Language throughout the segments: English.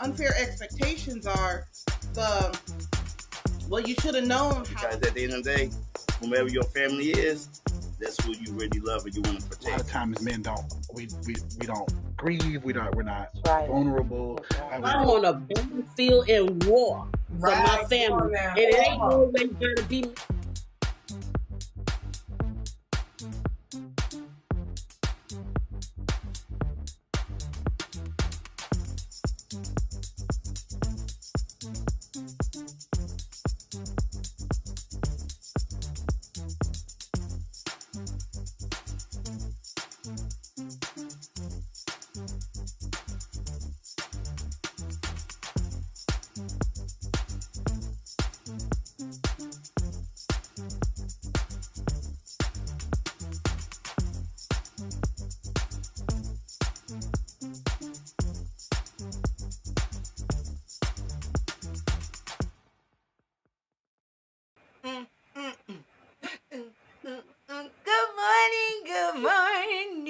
unfair expectations are the well, you should have known how. Because at the end of the day, whomever your family is, that's who you really love and you want to A lot of protect. times men don't we don't grieve, we're not That's right. vulnerable. That's right. We I'm don't on a battlefield in war for my Right, come family, on now. and it Come ain't on. always gonna be. Mm, mm, mm, mm, mm, mm. Good morning, good morning.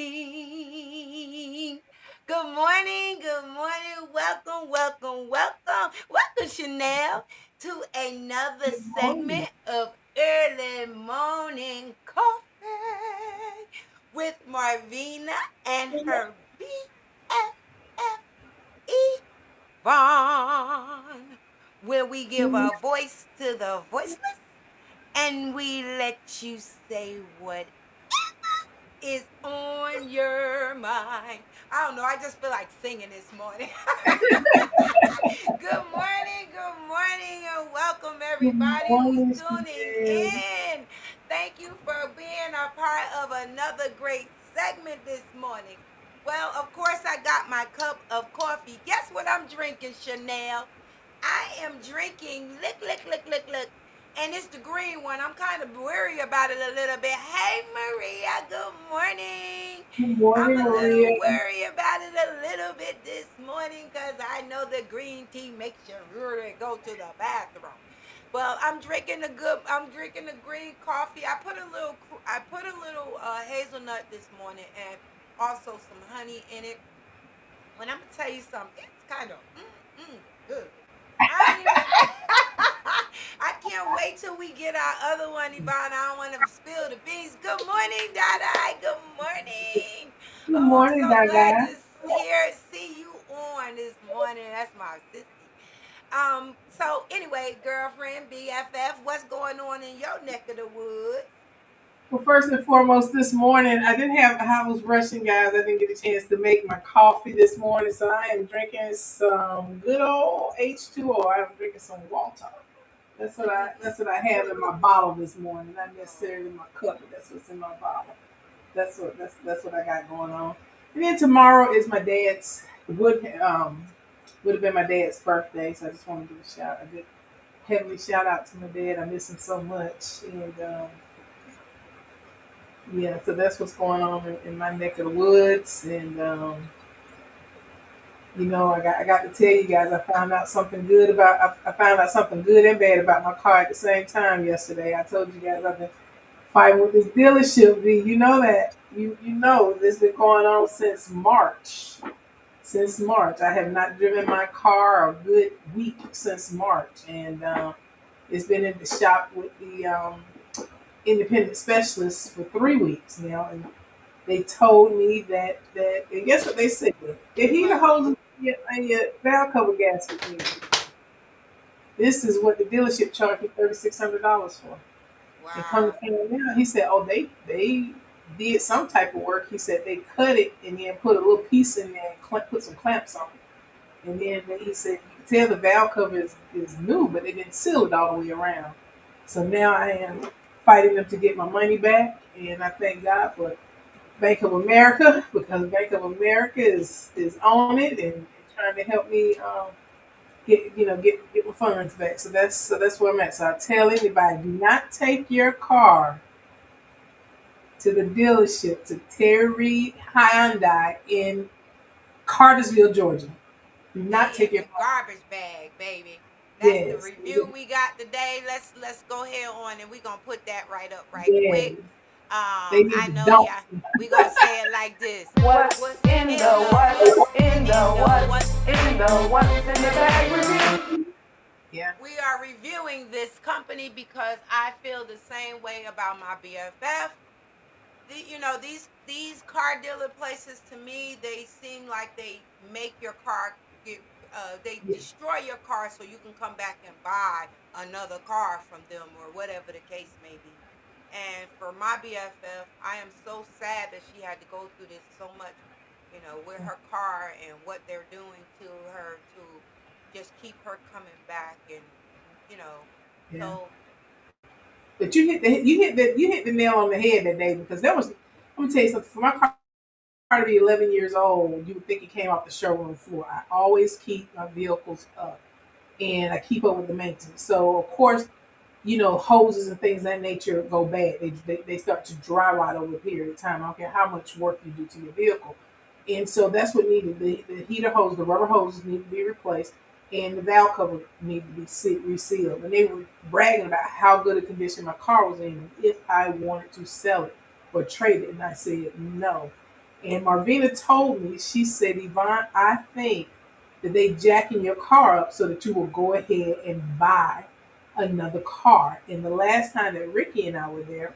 Good morning, good morning. Welcome, welcome, welcome. Welcome, Chanel, to another segment of Early Morning Coffee with Marvina and her BFFE Vaughn, where we give a voice to the voiceless and we let you say what is on your mind. I don't know. I just feel like singing this morning. Good morning, and welcome everybody who's tuning in. Thank you for being a part of another great segment this morning. Well, of course, I got my cup of coffee. Guess what I'm drinking, Chanel? I am drinking look, and it's the green one. I'm kind of worried about it a little bit. Hey, Maria, good morning. Good I'm morning, a Maria. little worried about it a little bit this morning because I know the green tea makes you really go to the bathroom. Well, I'm drinking the green coffee. I put a little hazelnut this morning and also some honey in it. When I'm gonna tell you something, it's kind of good. I don't even. I can't wait till we get our other one, Yvonne. I don't want to spill the beans. Good morning, Dada. Good morning. Good Oh, I'm morning, so glad Gaga. to see you on this morning. That's my sissy. So anyway, girlfriend, BFF, what's going on in your neck of the woods? Well, first and foremost, this morning I was rushing, guys. I didn't get a chance to make my coffee this morning, so I am drinking some good old H2O. I'm drinking some water. That's what I have in my bottle this morning. Not necessarily in my cup, but that's what's in my bottle. That's what I got going on. And then tomorrow is my dad's would have been my dad's birthday, so I just want to give a good heavenly shout out to my dad. I miss him so much, and yeah, so that's what's going on in my neck of the woods. And I got to tell you guys, I found out something good and bad about my car at the same time yesterday. I told you guys I've been fighting with this dealership. You know that you know this been going on since March. Since March, I have not driven my car a good week since March, and it's been in the shop with the independent specialist for 3 weeks now, and they told me that and guess what they said? The heater What? hoses and your valve cover gasket needed. This is what the dealership charged me $3,600 for. And come Wow. to find out, he said, "Oh, they did some type of work." He said they cut it and then put a little piece in there and put some clamps on it. And then he said you can tell the valve cover is new, but they didn't seal it all the way around. So now I am fighting them to get my money back, and I thank God for Bank of America because Bank of America is on it and trying to help me get my funds back. So that's where I'm at. So I tell anybody, do not take your car to the dealership to Terry Hyundai in Cartersville, Georgia. Do not Stay take in your the car. garbage bag, baby. That's the Yes, review we got today. Let's go ahead on and we're gonna put that right up right yes. quick. They need I to know dump. y'all. We gonna say it like this. What's in the what's in the what's in the what's in the bag review? Yeah. We are reviewing this company because I feel the same way about my BFF. These car dealer places, to me, they seem like they make your car get they Yeah. destroy your car so you can come back and buy another car from them or whatever the case may be. And for my BFF, I am so sad that she had to go through this so much, with her car and what they're doing to her to just keep her coming back, and you know Yeah. so But you hit the nail on the head that day, because that was. I'm gonna tell you something. For my car to be 11 years old, you would think it came off the showroom floor. I always keep my vehicles up, and I keep up with the maintenance. So of course, hoses and things of that nature go bad. They start to dry rot over a period of time. I don't care how much work you do to your vehicle. And so that's what needed. The heater hose, the rubber hoses need to be replaced, and the valve cover need to be resealed. And they were bragging about how good a condition my car was in, and if I wanted to sell it or trade it. And I said no. And Marvina told me, she said, Yvonne, I think that they jacking your car up so that you will go ahead and buy another car. And the last time that Ricky and I were there,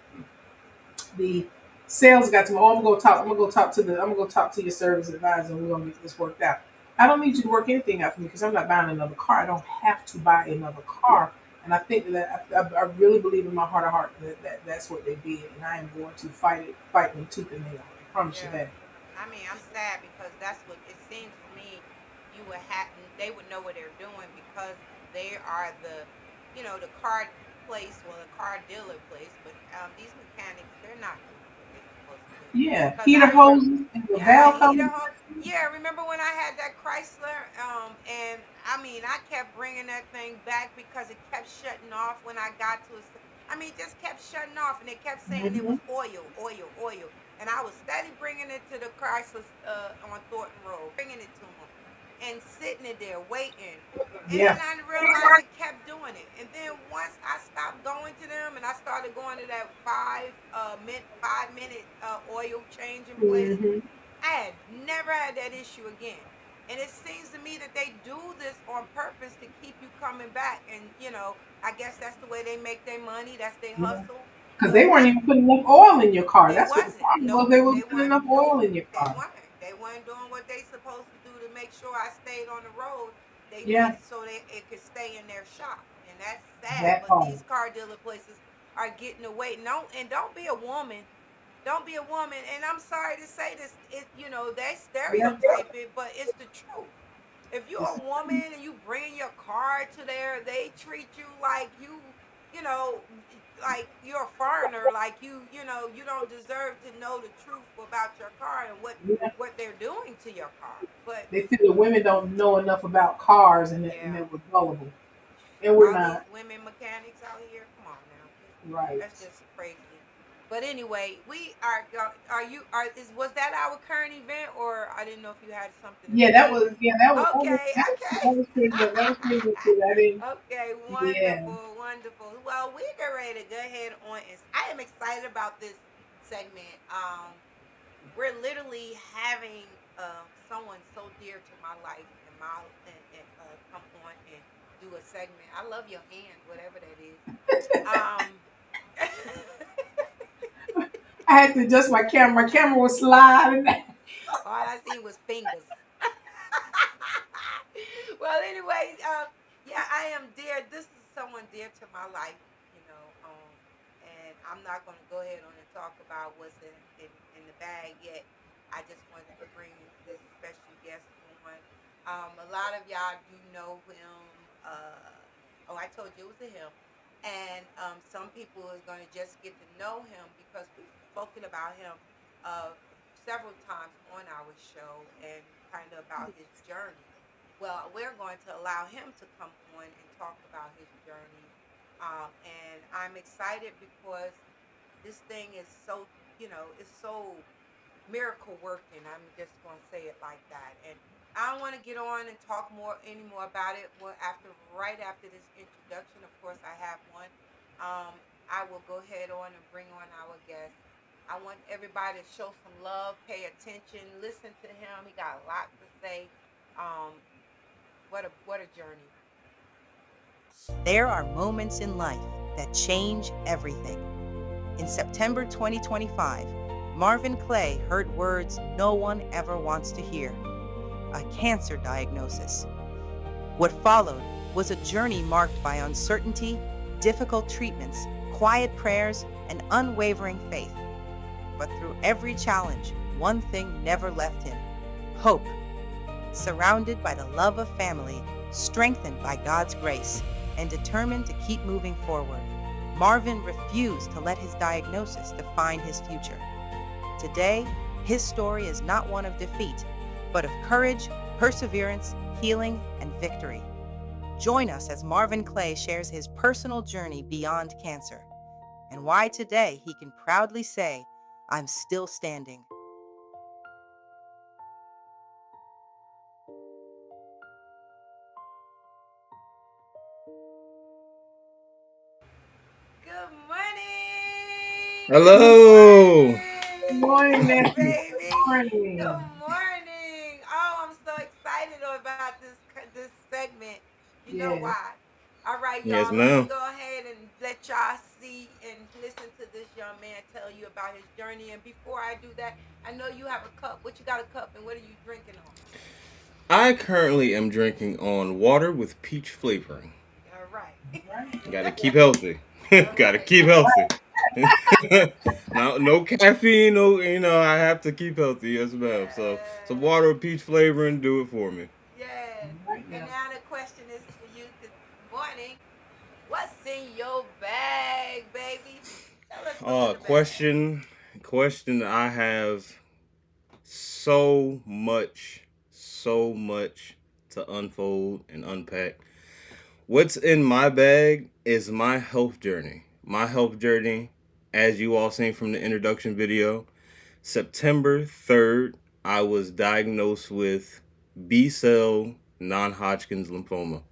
the sales got to me. Oh, I'm gonna go talk to your service advisor, and we're gonna get this worked out. I don't need you to work anything out for me, because I'm not buying another car. I don't have to buy another car. And I think I really believe in my heart of heart that's what they did, and I am going to fight them tooth and nail. I promise you yeah. that. I mean, I'm sad because that's what it seems to me. You would have They would know what they're doing because they are the car place, well, the car dealer place. But these mechanics, they're not doing what they're supposed to do. Yeah, Because heater I remember, hoses and the yeah, valve cover. heater hose. Yeah, remember when I had that Chrysler? And I mean, I kept bringing that thing back because it kept shutting off when I got to I mean, it just kept shutting off, and they kept saying it Hmm. was oil, oil, oil. And I was steady bringing it to the Chrysler on Thornton Road, bringing it to them, and sitting it there waiting. And then Yeah. I realized it kept doing it. And then once I stopped going to them and I started going to that 5 minute oil changing place, Hmm. I had never had that issue again. And it seems to me that they do this on purpose to keep you coming back. And I guess that's the way they make their money. That's their Yeah. hustle. Because they But weren't even putting enough oil in your car. they That's what the wasn't. problem was. Nope. They weren't They putting weren't. enough Nope. oil in your They car. weren't. They weren't doing what they supposed to do to make sure I stayed on the road. They did Yeah, it so it could stay in their shop, and that's sad. that But part. these car dealer places are getting away. No, and don't be a woman. Don't be a woman. And I'm sorry to say this. They Yeah. stereotype it, but it's the truth. If you're It's, a woman and you bring your car to there, they treat you like you know, like you're a foreigner, like you don't deserve to know the truth about your car and what yeah. what they're doing to your car. But They feel that women don't know enough about cars, and yeah, that we're gullible. And we're all these not. women mechanics out here, come on now, Right. that's just crazy. But anyway, we are you are is was that our current event, or I didn't know if you had something to Yeah, that say? was yeah, that was that was Okay, that was, okay. that was pretty good. That was pretty good too. I didn't. Okay, Yeah. wonderful, wonderful. Well, we get ready to go ahead on, and I am excited about this segment. We're literally having someone so dear to my life and come on and do a segment. I love your hand, whatever that is. Um, I had to adjust my camera. My camera was sliding. all I seen was fingers. Well, anyway, yeah, I am dear. This is someone dear to my life, and I'm not going to go ahead on and talk about what's in the bag yet. I just wanted to bring this special guest on. A lot of y'all do know him. Oh, I told you it was a him. And some people is going to just get to know him because we've spoken about him uh, several times on our show and kind of about his journey. Well, we're going to allow him to come on and talk about his journey. And I'm excited because this thing is so, it's so miracle working. I'm just going to say it like that. And I don't want to get on and talk anymore about it. Well, right after this introduction, of course, I have one. I will go ahead on and bring on our guest. I want everybody to show some love, pay attention, listen to him. He got a lot to say. Um, what a journey. There are moments in life that change everything. In September 2025, Marvin Clay heard words no one ever wants to hear: a cancer diagnosis. What followed was a journey marked by uncertainty, difficult treatments, quiet prayers, and unwavering faith. But through every challenge, one thing never left him: hope. Surrounded by the love of family, strengthened by God's grace, and determined to keep moving forward, Marvin refused to let his diagnosis define his future. Today, his story is not one of defeat, but of courage, perseverance, healing, and victory. Join us as Marvin Clay shares his personal journey beyond cancer, and why today he can proudly say, "I'm still standing." Good morning. Hello. Good morning, nephew. Baby. Good morning. Good morning. Oh, I'm so excited about this segment. You know Yeah. why? All right, Yes, y'all. Let me ma'am. go ahead and let y'all see and listen to this young man tell you about his journey. And before I do that, I know you have a cup. What you got a cup, and what are you drinking on? I currently am drinking on water with peach flavoring. All right. Gotta keep healthy. Gotta keep healthy. No caffeine, no, I have to keep healthy as well. So some water with peach flavoring, do it for me. Yes. Right And now. now the question is for you this morning. What's in your bag, baby? Tell us what's in the bag. Question I have so much to unfold and unpack. What's in my bag is my health journey. My health journey, as you all seen from the introduction video, September 3rd, I was diagnosed with B-cell non-Hodgkin's lymphoma.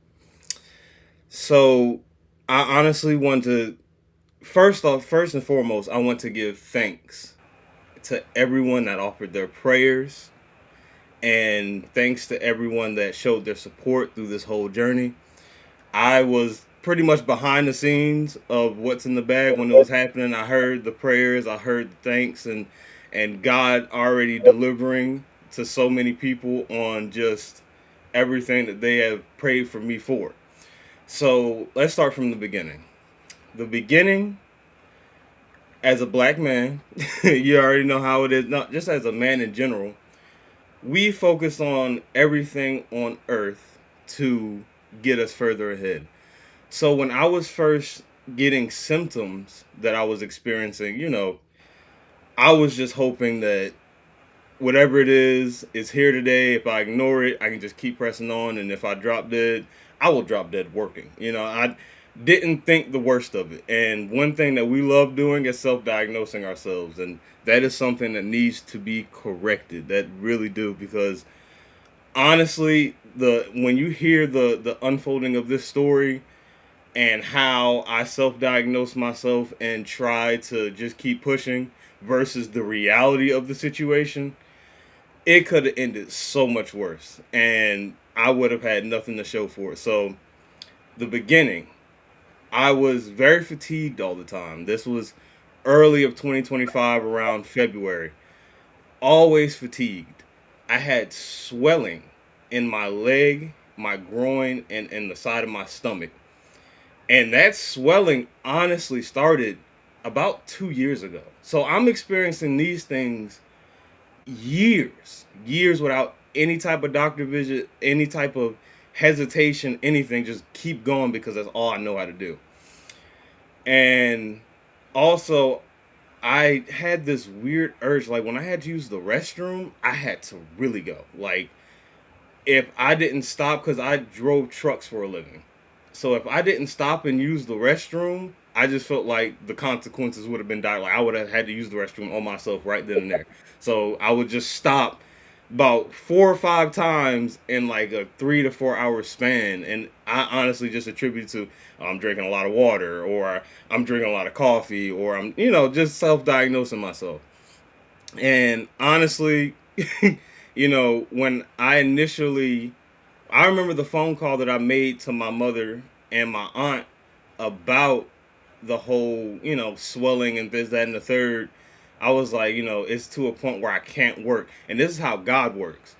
So I honestly want to, first and foremost, I want to give thanks to everyone that offered their prayers, and thanks to everyone that showed their support through this whole journey. I was pretty much behind the scenes of what's in the bag when it was happening. I heard the prayers, I heard the thanks, and God already delivering to so many people on just everything that they have prayed for me for. So let's start from the beginning. The beginning, as a black man, you already know how it is. Not just as a man in general, we focus on everything on earth to get us further ahead. So when I was first getting symptoms that I was experiencing, I was just hoping that whatever it is here today. If I ignore it, I can just keep pressing on. And if I drop dead, I will drop dead working. I didn't think the worst of it. And one thing that we love doing is self-diagnosing ourselves. And that is something that needs to be corrected. That really do, because honestly, when you hear the unfolding of this story and how I self-diagnosed myself and try to just keep pushing versus the reality of the situation, it could have ended so much worse, and I would have had nothing to show for it. So the beginning, I was very fatigued all the time. This was early of 2025, around February. Always fatigued. I had swelling in my leg, my groin, and the side of my stomach. And that swelling honestly started about 2 years ago. So I'm experiencing these things years without any type of doctor visit, any type of hesitation, anything. Just keep going because that's all I know how to do. And also, I had this weird urge, like when I had to use the restroom, I had to really go. Like, if I didn't stop, because I drove trucks for a living. So if I didn't stop and use the restroom, I just felt like the consequences would have been dire. Like, I would have had to use the restroom on myself right then and there. So I would just stop, about 4 or 5 times in like a 3 to 4 hour span, and I honestly just attribute to I'm drinking a lot of water, or I'm drinking a lot of coffee, or I'm just self-diagnosing myself. And honestly, when I remember the phone call that I made to my mother and my aunt about the whole, swelling and this, that, and the third. I was like, it's to a point where I can't work. And this is how God works.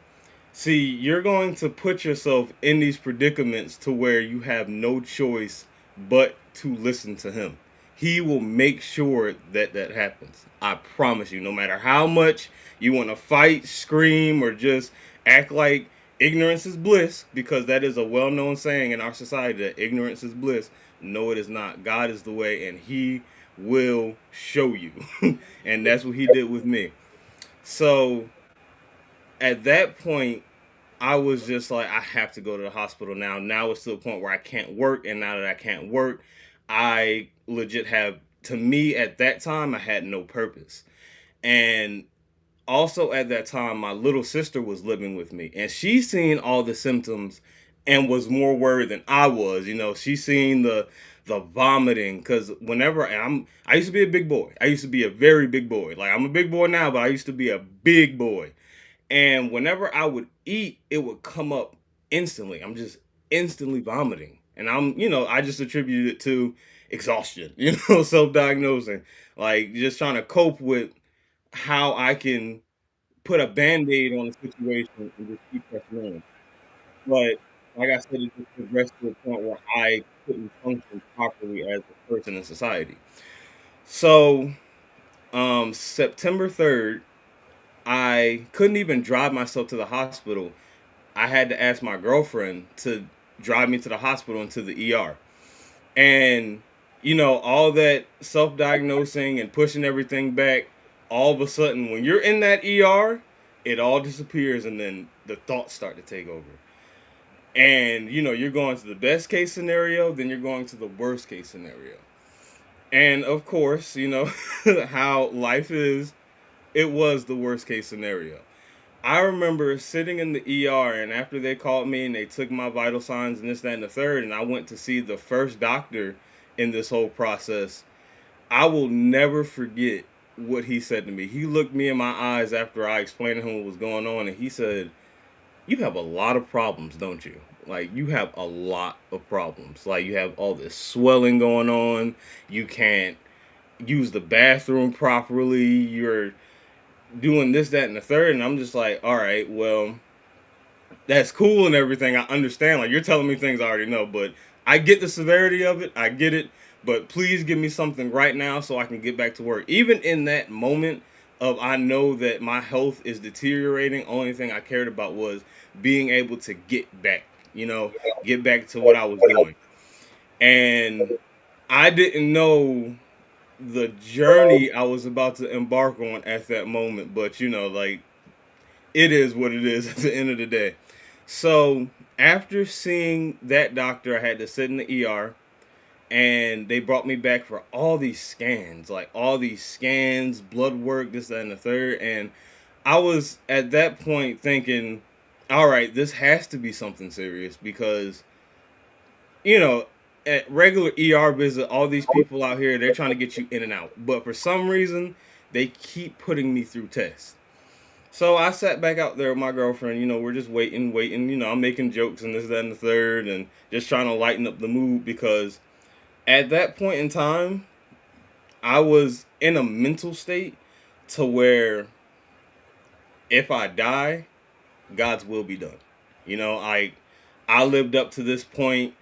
See, you're going to put yourself in these predicaments to where you have no choice but to listen to Him. He will make sure that that happens. I promise you, no matter how much you want to fight, scream, or just act like ignorance is bliss, because that is a well known saying in our society that ignorance is bliss. No, it is not. God is the way, and He will show you. And that's what He did with me. So at that point, I was just like, I have to go to the hospital now. Now it's to a point where I can't work, and now that I can't work, I legit have, to me at that time, I had no purpose. And also at that time, my little sister was living with me, and she seen all the symptoms and was more worried than I was. She seen the vomiting, because I used to be a big boy. I used to be a very big boy. Like, I'm a big boy now, but I used to be a big boy. And whenever I would eat, it would come up instantly. I'm just instantly vomiting. And I just attributed it to exhaustion, self-diagnosing, like just trying to cope with how I can put a band-aid on the situation and just keep pressing on. But like I said, it just progressed to a point where I couldn't function properly as a person in society. So, September 3rd, I couldn't even drive myself to the hospital. I had to ask my girlfriend to drive me to the hospital and to the ER. And, all that self diagnosing and pushing everything back, all of a sudden, when you're in that ER, it all disappears, and then the thoughts start to take over. And, you're going to the best case scenario, then you're going to the worst case scenario. And of course, how life is, it was the worst case scenario. I remember sitting in the ER, and after they called me and they took my vital signs and this, that, and the third, and I went to see the first doctor in this whole process, I will never forget what he said to me. He looked me in my eyes after I explained to him what was going on, and he said, "You have a lot of problems, don't you? Like, you have a lot of problems. Like, you have all this swelling going on. You can't use the bathroom properly. You're doing this, that, and the third." And I'm just like, all right, well, that's cool and everything. I understand. Like, you're telling me things I already know, but I get the severity of it. I get it. But please give me something right now so I can get back to work. Even in that moment of, I know that my health is deteriorating, only thing I cared about was being able to get back, get back to what I was doing. And I didn't know the journey I was about to embark on at that moment, but like, it is what it is at the end of the day. So after seeing that doctor, I had to sit in the ER, and they brought me back for all these scans, like all these scans, blood work, this, that, and the third. And I was at that point thinking, all right, this has to be something serious, because you know, at regular ER visit, all these people out here, they're trying to get you in and out. But for some reason, they keep putting me through tests. So I sat back out there with my girlfriend. We're just waiting. I'm making jokes and this, that, and the third, and just trying to lighten up the mood, because at that point in time, I was in a mental state to where if I die, God's will be done. I lived up to this point.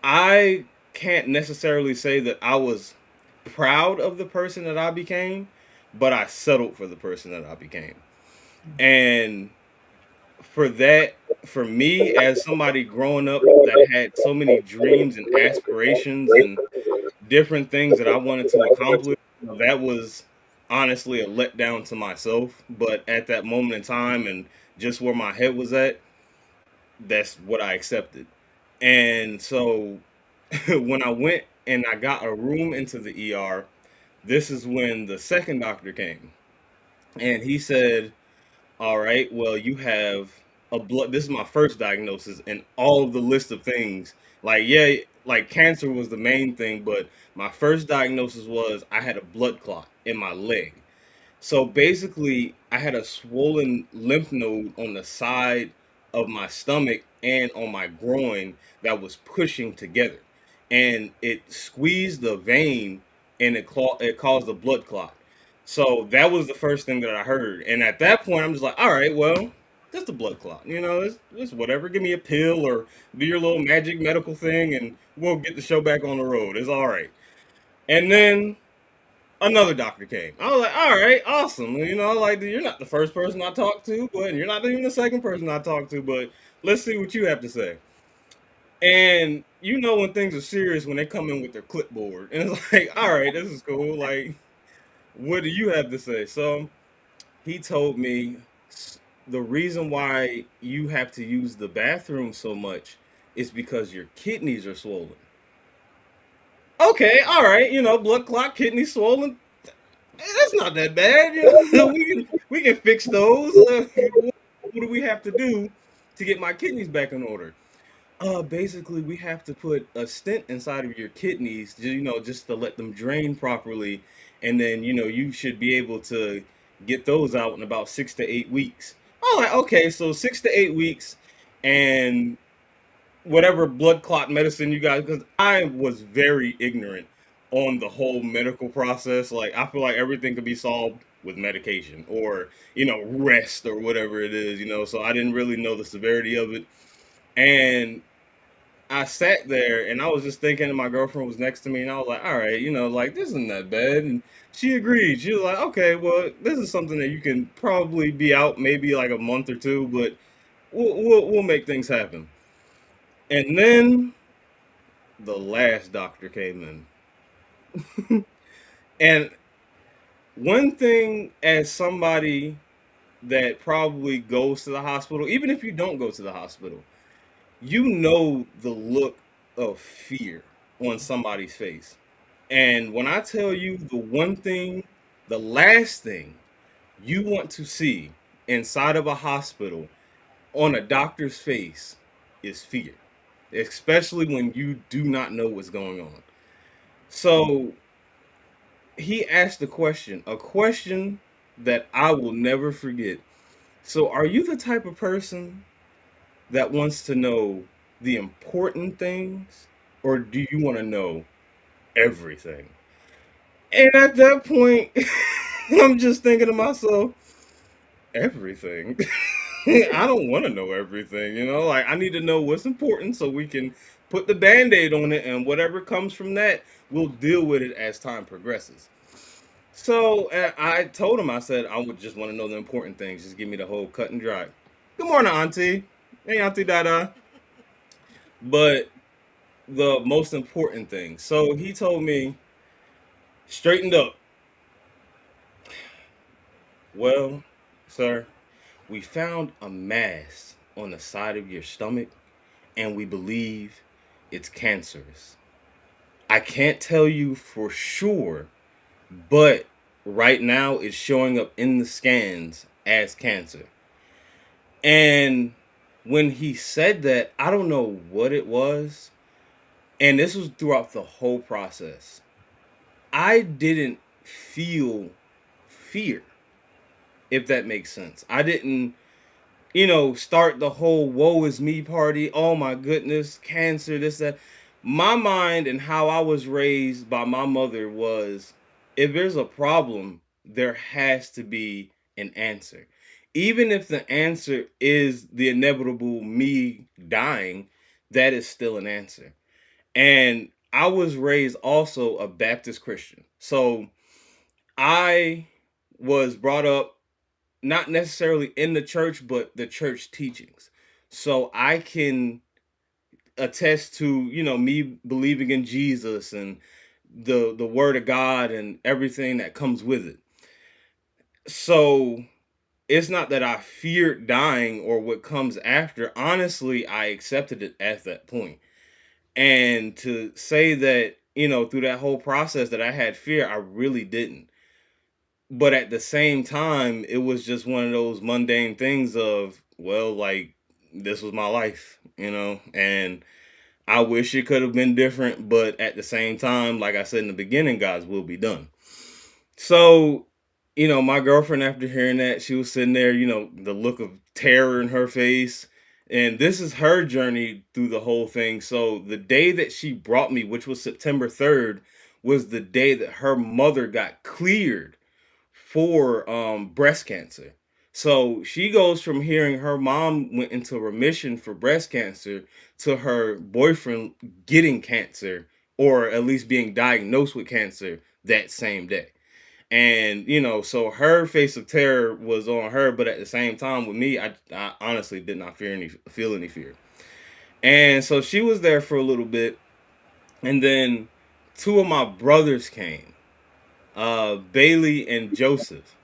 I can't necessarily say that I was proud of the person that I became, but I settled for the person that I became. And for that, for me, as somebody growing up that had so many dreams and aspirations and different things that I wanted to accomplish, that was honestly a letdown to myself. But at that moment in time and just where my head was at, that's what I accepted. And so when I went and I got a room into the ER, this is when the second doctor came. And he said, All right, well, you have a blood. This is my first diagnosis, and all of the list of things. Like, yeah, like cancer was the main thing, but my first diagnosis was I had a blood clot in my leg. So basically, I had a swollen lymph node on the side of my stomach and on my groin that was pushing together, and it squeezed the vein, and it caused a blood clot. So that was the first thing that I heard, and at that point, I'm just like, all right, well, just a blood clot, it's whatever. Give me a pill or do your little magic medical thing, and we'll get the show back on the road. It's all right. And then another doctor came. I was like, all right, awesome. Like you're not the first person I talked to, but you're not even the second person I talked to, but let's see what you have to say. And when things are serious when they come in with their clipboard. And it's like, all right, this is cool. Like, what do you have to say? So he told me the reason why you have to use the bathroom so much is because your kidneys are swollen. Okay, all right, blood clot, kidney swollen. That's not that bad. We can fix those. What do we have to do to get my kidneys back in order? Basically, we have to put a stent inside of your kidneys, just to let them drain properly, and then you should be able to get those out in about 6 to 8 weeks. Oh, like, okay, so 6 to 8 weeks, and whatever blood clot medicine you guys, because I was very ignorant on the whole medical process. Like, I feel like everything could be solved with medication or rest or whatever it is. So I didn't really know the severity of it. And I sat there and I was just thinking, and my girlfriend was next to me, and I was like, all right, like, this isn't that bad. And she agreed. She was like, okay, well, this is something that you can probably be out maybe like a month or two, but we'll make things happen. And then the last doctor came in. And one thing, as somebody that probably goes to the hospital, even if you don't go to the hospital, the look of fear on somebody's face. And when I tell you the last thing you want to see inside of a hospital on a doctor's face is fear, especially when you do not know what's going on. So he asked a question that I will never forget. So, are you the type of person that wants to know the important things, or do you want to know everything? And at that point, I'm just thinking to myself, everything. I don't want to know everything, like, I need to know what's important so we can put the band-aid on it, and whatever comes from that, we'll deal with it as time progresses. So I told him, I said, I would just want to know the important things. Just give me the whole cut and dry. Good morning, Auntie. Hey, Auntie Dada. But the most important thing. So he told me, straightened up. Well, sir, we found a mass on the side of your stomach, and we believe it's cancerous. I can't tell you for sure, but right now it's showing up in the scans as cancer. And when he said that, I don't know what it was. And this was throughout the whole process. I didn't feel fear, if that makes sense. I didn't, start the whole woe is me party. Oh my goodness, cancer, this, that. My mind and how I was raised by my mother was, if there's a problem, there has to be an answer. Even if the answer is the inevitable me dying, that is still an answer. And I was raised also a Baptist Christian. So I was brought up not necessarily in the church, but the church teachings. So I can attest to, me believing in Jesus and the word of God and everything that comes with it. So it's not that I feared dying or what comes after. Honestly, I accepted it at that point. And to say that, through that whole process that I had fear, I really didn't. But at the same time, it was just one of those mundane things of, well, like, this was my life, and I wish it could have been different, but at the same time, like I said in the beginning, God's will be done. So, my girlfriend, after hearing that, she was sitting there, the look of terror in her face. And this is her journey through the whole thing. So, the day that she brought me, which was September 3rd, was the day that her mother got cleared for breast cancer. So she goes from hearing her mom went into remission for breast cancer to her boyfriend getting cancer, or at least being diagnosed with cancer that same day. And so her face of terror was on her, but at the same time with me, I honestly did not feel any fear. And so she was there for a little bit, and then two of my brothers came, Bailey and Joseph.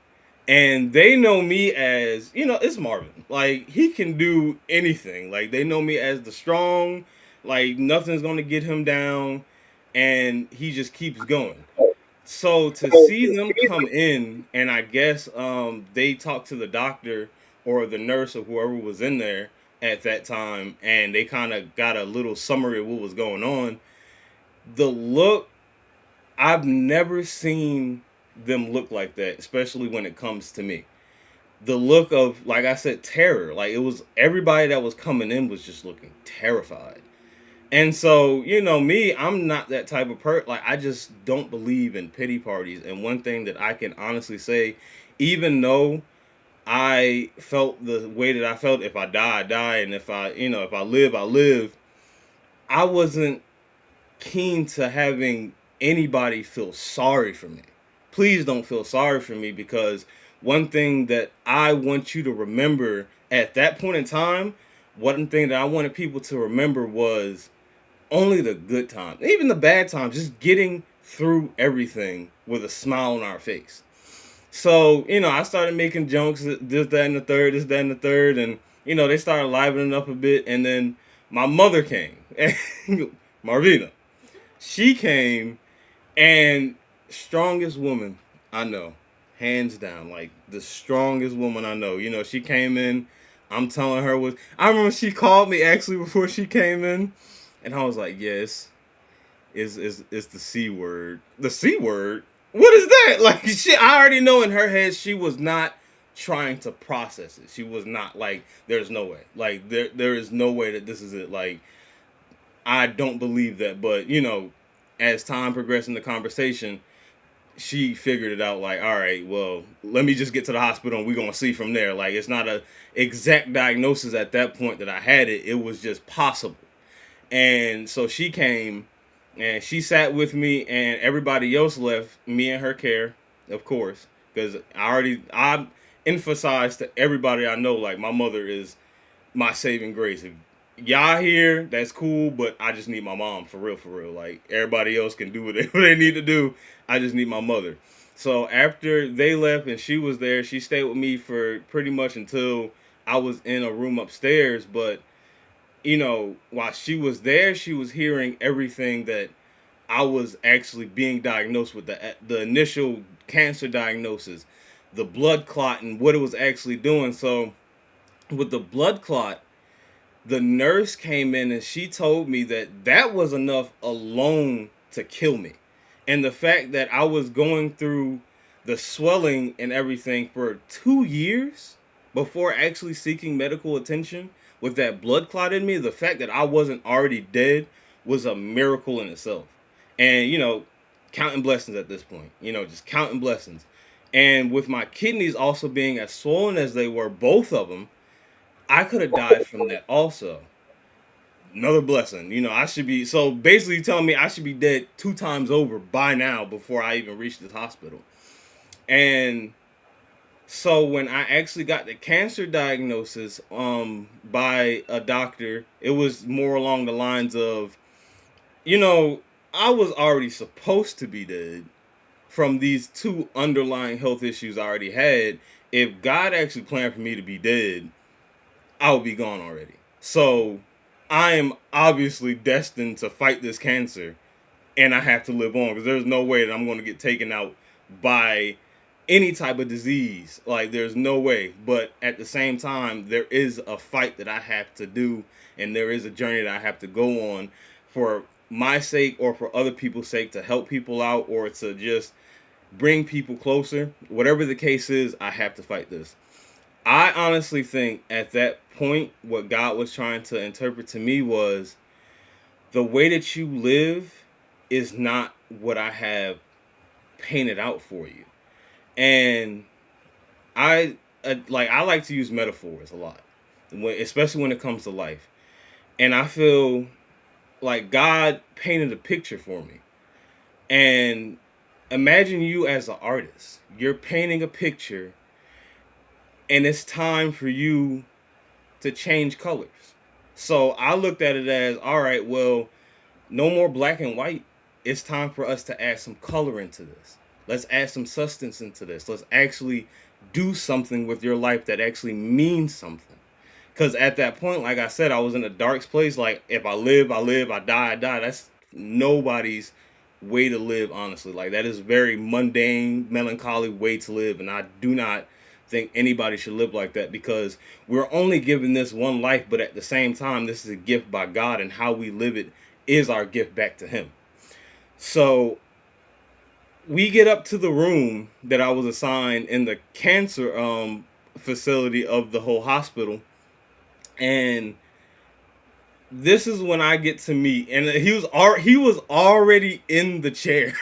And they know me as, it's Marvin. Like, he can do anything. Like, they know me as the strong, like, nothing's going to get him down. And he just keeps going. So to see them come in, and I guess they talked to the doctor or the nurse or whoever was in there at that time, and they kind of got a little summary of what was going on. The look, I've never seen them look like that, especially when it comes to me. The look of, like I said, terror. Like, it was everybody that was coming in was just looking terrified. And so, me, I'm not that type of person. Like, I just don't believe in pity parties. And one thing that I can honestly say, even though I felt the way that I felt, if I die, I die, and if if I live, I live, I wasn't keen to having anybody feel sorry for me. Please don't feel sorry for me, because one thing that I want you to remember at that point in time, one thing that I wanted people to remember was only the good times, even the bad times, just getting through everything with a smile on our face. So, I started making jokes, this, that, and the third, this, that, and the third, and, they started livening up a bit, and then my mother came, Marvina. She came, and strongest woman I know, hands down, like the strongest woman I know. She came in. I'm telling her I remember she called me actually before she came in, and I was like, yes, is the C word. The C word? What is that? Like, I already know in her head she was not trying to process it. She was not like, there's no way. Like, there is no way that this is it. Like, I don't believe that. But, as time progressed in the conversation, she figured it out, like, all right, well, let me just get to the hospital and we're going to see from there. Like, it's not a exact diagnosis at that point that I had it. It was just possible. And so she came and she sat with me, and everybody else left me in her care, of course, because I emphasized to everybody I know, like, my mother is my saving grace. If y'all here, that's cool, but I just need my mom, for real, for real. Like, everybody else can do whatever they need to do. I just need my mother. So after they left and she was there, she stayed with me for pretty much until I was in a room upstairs. But, while she was there, she was hearing everything that I was actually being diagnosed with, the initial cancer diagnosis, the blood clot, and what it was actually doing. So with the blood clot, the nurse came in and she told me that was enough alone to kill me. And the fact that I was going through the swelling and everything for 2 years before actually seeking medical attention with that blood clot in me, the fact that I wasn't already dead was a miracle in itself. And, counting blessings at this point, just counting blessings. And with my kidneys also being as swollen as they were, both of them, I could have died from that also. Another blessing. I should be, so basically telling me I should be dead 2 times over by now before I even reach this hospital. And so when I actually got the cancer diagnosis by a doctor, it was more along the lines of, I was already supposed to be dead from these 2 underlying health issues I already had. If God actually planned for me to be dead, I would be gone already. So I am obviously destined to fight this cancer, and I have to live on, because there's no way that I'm going to get taken out by any type of disease. Like, there's no way. But at the same time, there is a fight that I have to do, and there is a journey that I have to go on for my sake or for other people's sake, to help people out or to just bring people closer. Whatever the case is, I have to fight this. I honestly think at that point, what God was trying to interpret to me was, the way that you live is not what I have painted out for you. And I like to use metaphors a lot, especially when it comes to life. And I feel like God painted a picture for me. And imagine you as an artist. You're painting a picture, and it's time for you to change colors. So I looked at it as, all right, well, no more black and white. It's time for us to add some color into this. Let's add some substance into this. Let's actually do something with your life that actually means something. Because at that point, like I said, I was in a dark place. Like, if I live, I live. I die, I die. That's nobody's way to live, honestly. Like, that is a very mundane, melancholy way to live. And I do not think anybody should live like that, because we're only given this one life. But at the same time, this is a gift by God, and how we live it is our gift back to him. So we get up to the room that I was assigned in the cancer facility of the whole hospital. And this is when I get to meet, and he was already in the chair.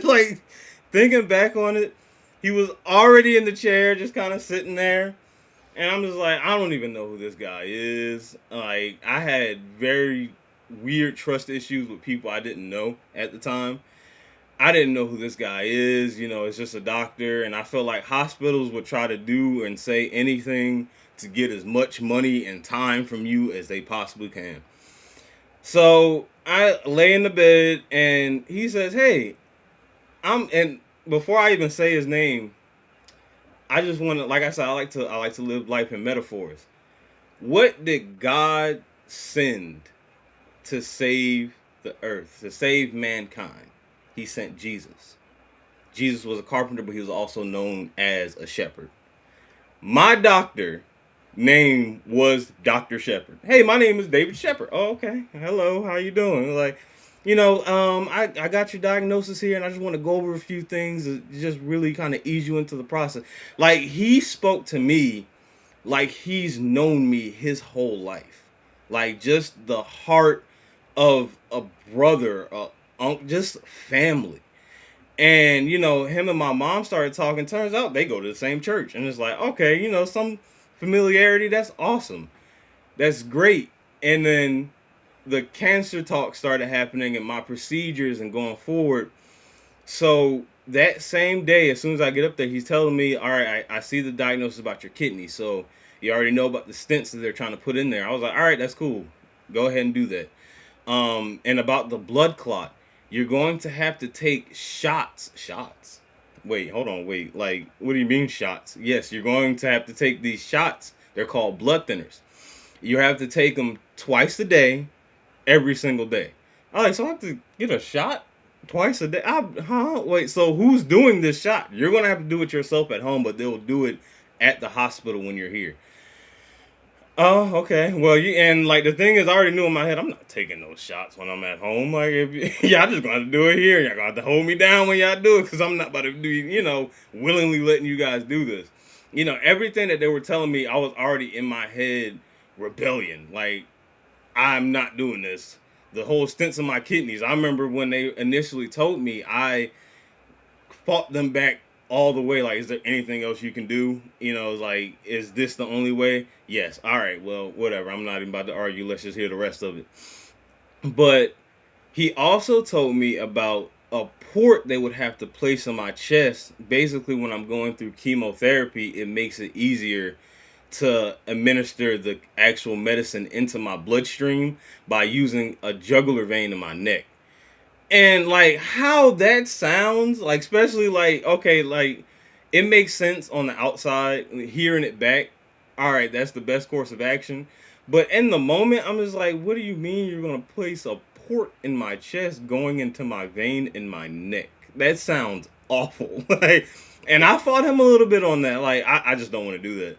Like, thinking back on it, he was already in the chair, just kind of sitting there. And I'm just like, I don't even know who this guy is. Like, I had very weird trust issues with people I didn't know at the time. I didn't know who this guy is. You know, it's just a doctor. And I feel like hospitals would try to do and say anything to get as much money and time from you as they possibly can. So I lay in the bed, and he says, hey, and before I even say his name, I just want to, like I said, I like to live life in metaphors. What did God send to save the earth, to save mankind? He sent Jesus. Jesus was a carpenter, but he was also known as a shepherd. My doctor name was Dr. Shepherd. Hey, my name is David Shepherd. Oh, okay. Hello, how you doing? Like, I got your diagnosis here, and I just want to go over a few things to just really kind of ease you into the process. Like, he spoke to me like he's known me his whole life. Like, just the heart of a brother, just family. And, him and my mom started talking. Turns out they go to the same church. And it's like, okay, some familiarity. That's awesome. That's great. And then the cancer talk started happening and my procedures and going forward. So that same day, as soon as I get up there, he's telling me, all right, I see the diagnosis about your kidney. So you already know about the stents that they're trying to put in there. I was like, all right, that's cool. Go ahead and do that. And about the blood clot, you're going to have to take shots. Wait, hold on, wait. Like, what do you mean shots? Yes, you're going to have to take these shots. They're called blood thinners. You have to take them twice a day, every single day. All right, so I have to get a shot twice a day? Wait, so who's doing this shot? You're going to have to do it yourself at home, but they'll do it at the hospital when you're here. Oh, okay. Well, the thing is, I already knew in my head, I'm not taking those shots when I'm at home. Like, y'all just gonna have to do it here. Y'all gonna have to hold me down when y'all do it, because I'm not about to do, willingly letting you guys do this. Everything that they were telling me, I was already in my head rebellion. Like, I'm not doing this. The whole stents in my kidneys. I remember when they initially told me, I fought them back all the way. Like, is there anything else you can do? Like, is this the only way? Yes. All right. Well, whatever. I'm not even about to argue. Let's just hear the rest of it. But he also told me about a port they would have to place on my chest. Basically, when I'm going through chemotherapy, it makes it easier to administer the actual medicine into my bloodstream by using a jugular vein in my neck. And, like, how that sounds, like, especially, like, okay, like, it makes sense on the outside, hearing it back. All right, that's the best course of action. But in the moment, I'm just like, what do you mean you're going to place a port in my chest going into my vein in my neck? that sounds awful. Like, and I fought him a little bit on that. Like, I just don't want to do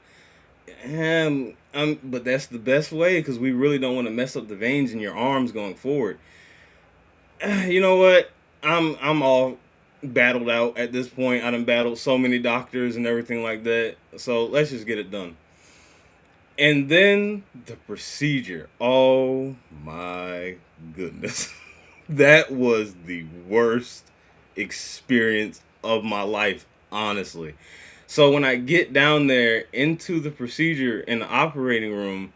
that. But that's the best way because we really don't want to mess up the veins in your arms going forward. You know what? I'm all battled out at this point. I done battled so many doctors and everything like that. So let's just get it done. And then the procedure. Oh my goodness. That was the worst experience of my life, honestly. So when I get down there into the procedure in the operating room,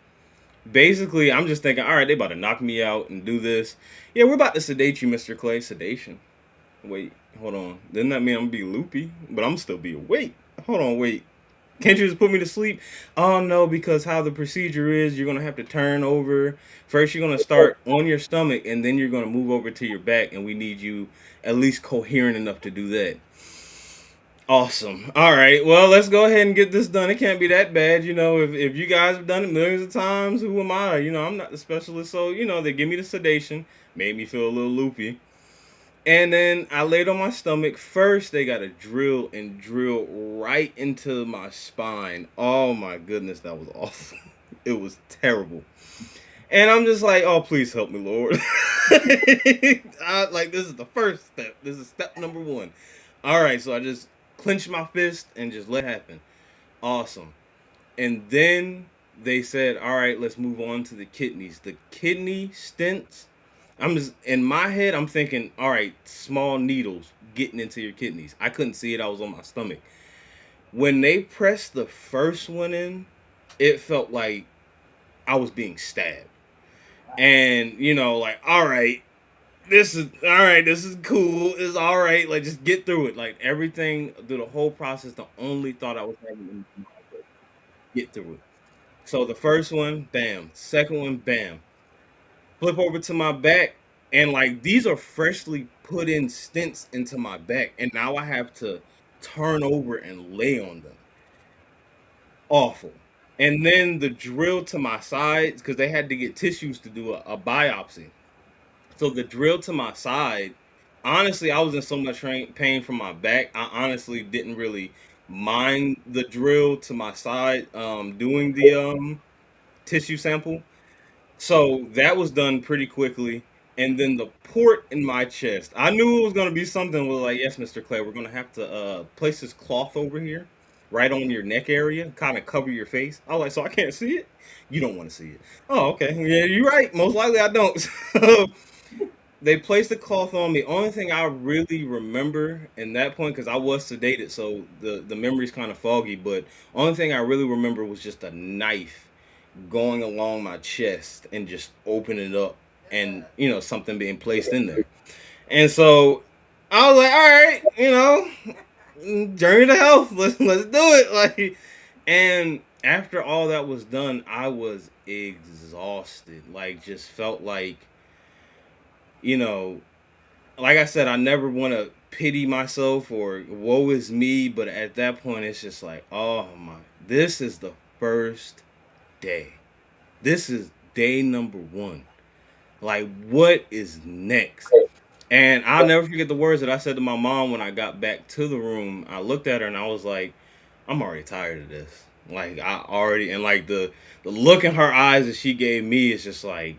basically I'm just thinking, all right, they about to knock me out and do this. Yeah, we're about to sedate you, Mr. Clay. Sedation. Wait, hold on. Doesn't that mean I'm gonna be loopy? But I'm still be awake. Hold on, wait. Can't you just put me to sleep? Oh no, because how the procedure is, you're gonna have to turn over. First, you're gonna start on your stomach, and then you're gonna move over to your back, and we need you at least coherent enough to do that. Awesome. All right. Well, let's go ahead and get this done. It can't be that bad, you know. If you guys have done it millions of times, who am I? You know, I'm not the specialist, so you know they give me the sedation, made me feel a little loopy. And then I laid on my stomach. First, they got to drill right into my spine. Oh my goodness, that was awful. It was terrible. And I'm just like, oh, please help me, Lord. Like, this is the first step. This is step number 1. All right, so I just clenched my fist and just let it happen. Awesome. And then they said, all right, let's move on to the kidneys. The kidney stents. I'm just in my head, I'm thinking, all right, small needles getting into your kidneys. I couldn't see it. I was on my stomach. When they pressed the first one in, it felt like I was being stabbed. And, you know, like, all right, this is cool. It's all right. Like, just get through it. Like, everything through the whole process, the only thought I was having in my head, get through it. So the first one, bam. Second one, bam. Flip over to my back, and like these are freshly put in stents into my back, and now I have to turn over and lay on them. Awful. And then the drill to my sides because they had to get tissues to do a biopsy. So the drill to my side, honestly, I was in so much pain from my back. I honestly didn't really mind the drill to my side doing the tissue sample. So that was done pretty quickly. And then the port in my chest. I knew it was gonna be something with like, yes, Mr. Clay, we're gonna have to place this cloth over here, right on your neck area, kind of cover your face. I was like, so I can't see it? You don't want to see it. Oh, okay. Yeah, you're right. Most likely I don't. So they placed the cloth on me. Only thing I really remember in that point, because I was sedated, so the memory's kind of foggy, but only thing I really remember was just a knife going along my chest and just opening it up and, you know, something being placed in there. And so I was like, all right, you know, journey to health. Let's do it. Like, and after all that was done, I was exhausted. Like, just felt like, you know, like I said, I never want to pity myself or woe is me, but at that point, it's just like, oh my, this is the first day. This is day number 1. Like, what is next? And I'll never forget the words that I said to my mom when I got back to the room. I looked at her and I was like, I'm already tired of this. Like, I already, and like the look in her eyes that she gave me is just like,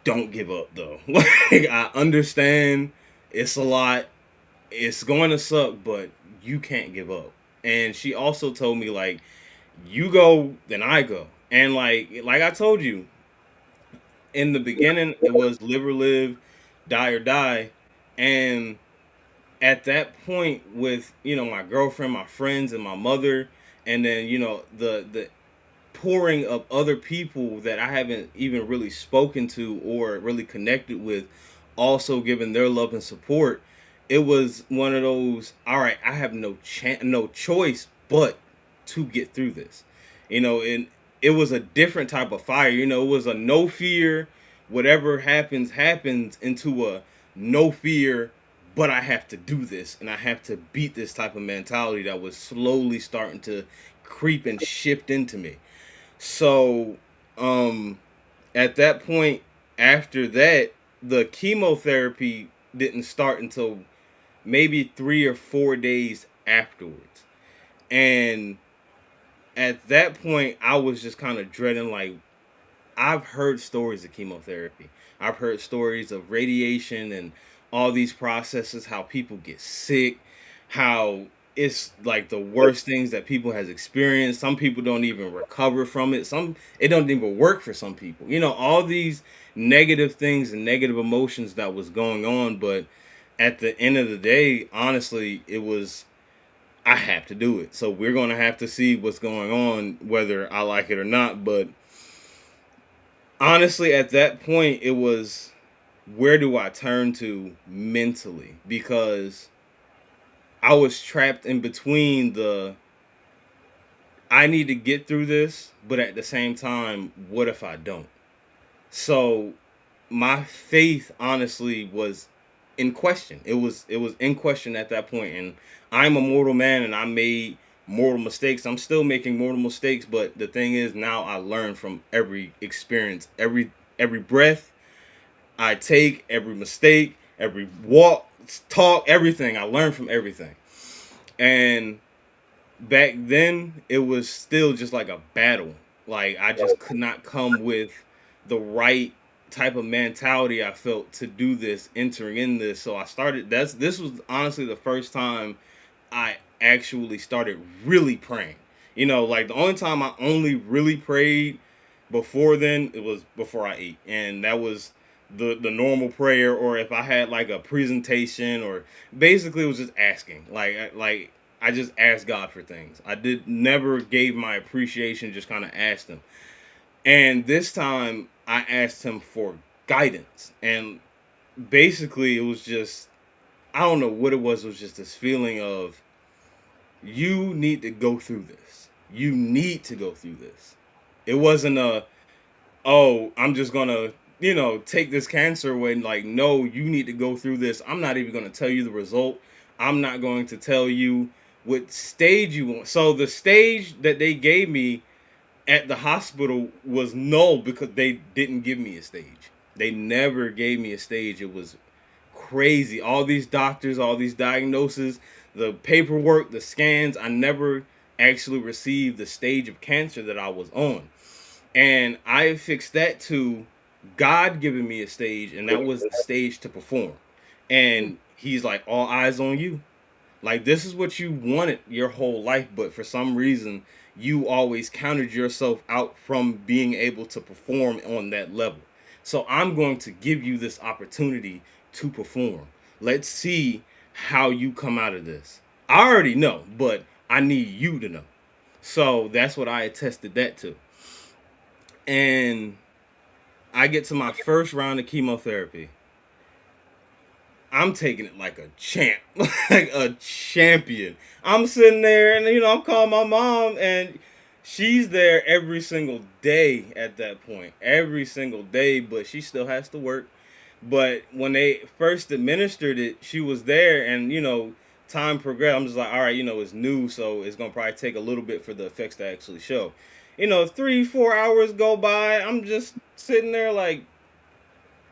don't give up though. Like, I understand it's a lot. It's going to suck, but you can't give up. And she also told me, like, you go, then I go. And like I told you, in the beginning, it was live or live, die or die. And at that point with, you know, my girlfriend, my friends, and my mother, and then, you know, the pouring of other people that I haven't even really spoken to or really connected with, also giving their love and support, it was one of those, all right, I have no choice but to get through this. You know, and it was a different type of fire. You know, it was a no fear, whatever happens, happens, into a no fear, but I have to do this and I have to beat this type of mentality that was slowly starting to creep and shift into me. So, at that point, after that, the chemotherapy didn't start until maybe 3 or 4 days afterwards. And at that point, I was just kind of dreading, like, I've heard stories of chemotherapy. I've heard stories of radiation and all these processes, how people get sick, how it's like the worst things that people has experienced. Some people don't even recover from it. Some it don't even work for some people. All these negative things and negative emotions that was going on, but at the end of the day, honestly, it was I have to do it. So we're going to have to see what's going on, whether I like it or not. But honestly, at that point, it was, where do I turn to mentally? Because I was trapped in between I need to get through this, but at the same time, what if I don't? So my faith honestly was in question. It was in question at that point, and I'm a mortal man, and I made mortal mistakes. I'm still making mortal mistakes, but the thing is, now I learn from every experience, every breath I take, every mistake, every walk, talk, everything. I learn from everything. And back then, it was still just like a battle. Like, I just could not come with the right type of mentality I felt to do this, entering in this. So I started, this was honestly the first time I actually started really praying. Like, the only time I only really prayed before then, it was before I ate. And that was the normal prayer, or if I had like a presentation, or basically it was just asking. Like I just asked God for things. I did never gave my appreciation, just kind of asked him. And this time I asked him for guidance. And basically it was just, I don't know what it was. It was just this feeling of, you need to go through this. You need to go through this. It wasn't oh, I'm just gonna, take this cancer away. Like, no, you need to go through this. I'm not even gonna tell you the result. I'm not going to tell you what stage you want. So the stage that they gave me at the hospital was null, because they didn't give me a stage. They never gave me a stage. It was crazy. All these doctors, all these diagnoses, the paperwork, the scans, I never actually received the stage of cancer that I was on. And I fixed that to God giving me a stage, and that was the stage to perform. And he's like, all eyes on you. Like, this is what you wanted your whole life, but for some reason, you always counted yourself out from being able to perform on that level. So I'm going to give you this opportunity to perform. Let's see how you come out of this. I already know, but I need you to know. So that's what I attested that to. And I get to my first round of chemotherapy. I'm taking it like a champ, like a champion. I'm sitting there, and I'm calling my mom, and she's there every single day at that point, every single day, but she still has to work. But when they first administered it, she was there, and time progressed. I'm just like, all right, it's new, so it's gonna probably take a little bit for the effects to actually show. 3-4 hours go by. I'm just sitting there like,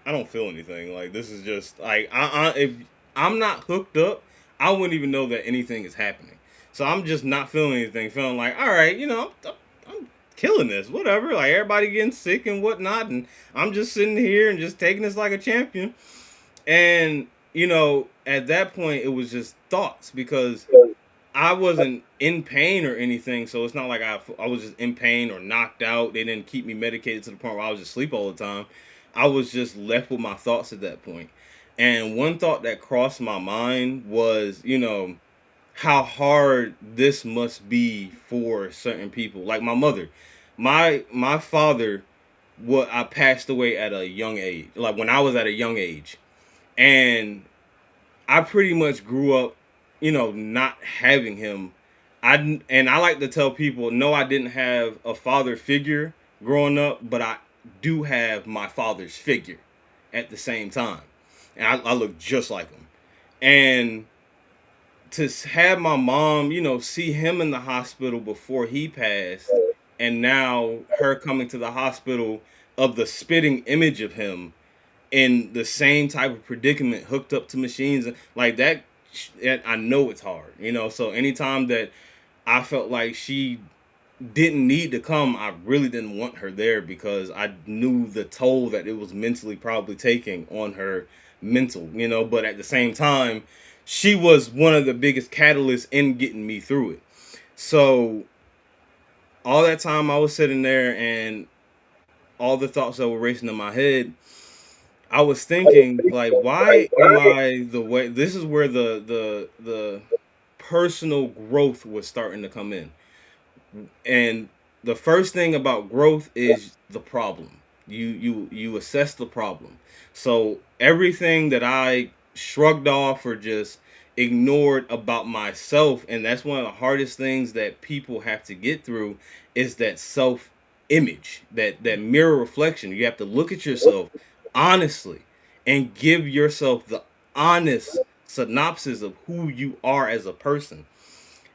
I don't feel anything. Like, this is just like, if I'm not hooked up, I wouldn't even know that anything is happening. So I'm just not feeling anything, feeling like, all right, I'm killing this, whatever. Like, everybody getting sick and whatnot, and I'm just sitting here and just taking this like a champion. And at that point, it was just thoughts, because I wasn't in pain or anything, so it's not like I was just in pain or knocked out. They didn't keep me medicated to the point where I was just asleep all the time. I was just left with my thoughts at that point. And one thought that crossed my mind was, how hard this must be for certain people. Like my mother. My father, I passed away at a young age. Like, when I was at a young age. And I pretty much grew up, not having him. I like to tell people, no, I didn't have a father figure growing up, but I do have my father's figure at the same time. And I look just like him. And to have my mom, see him in the hospital before he passed, and now her coming to the hospital of the spitting image of him in the same type of predicament, hooked up to machines, like that, and I know it's hard, you know. So anytime that I felt like she didn't need to come, I really didn't want her there because I knew the toll that it was mentally probably taking on her mental, you know. But at the same time, she was one of the biggest catalysts in getting me through it. So all that time I was sitting there and all the thoughts that were racing in my head, I was thinking like, why am I the way? This is where the personal growth was starting to come in. And the first thing about growth is the problem. You assess the problem. So everything that I shrugged off or just ignored about myself, and that's one of the hardest things that people have to get through, is that self image, that mirror reflection. You have to look at yourself honestly and give yourself the honest synopsis of who you are as a person.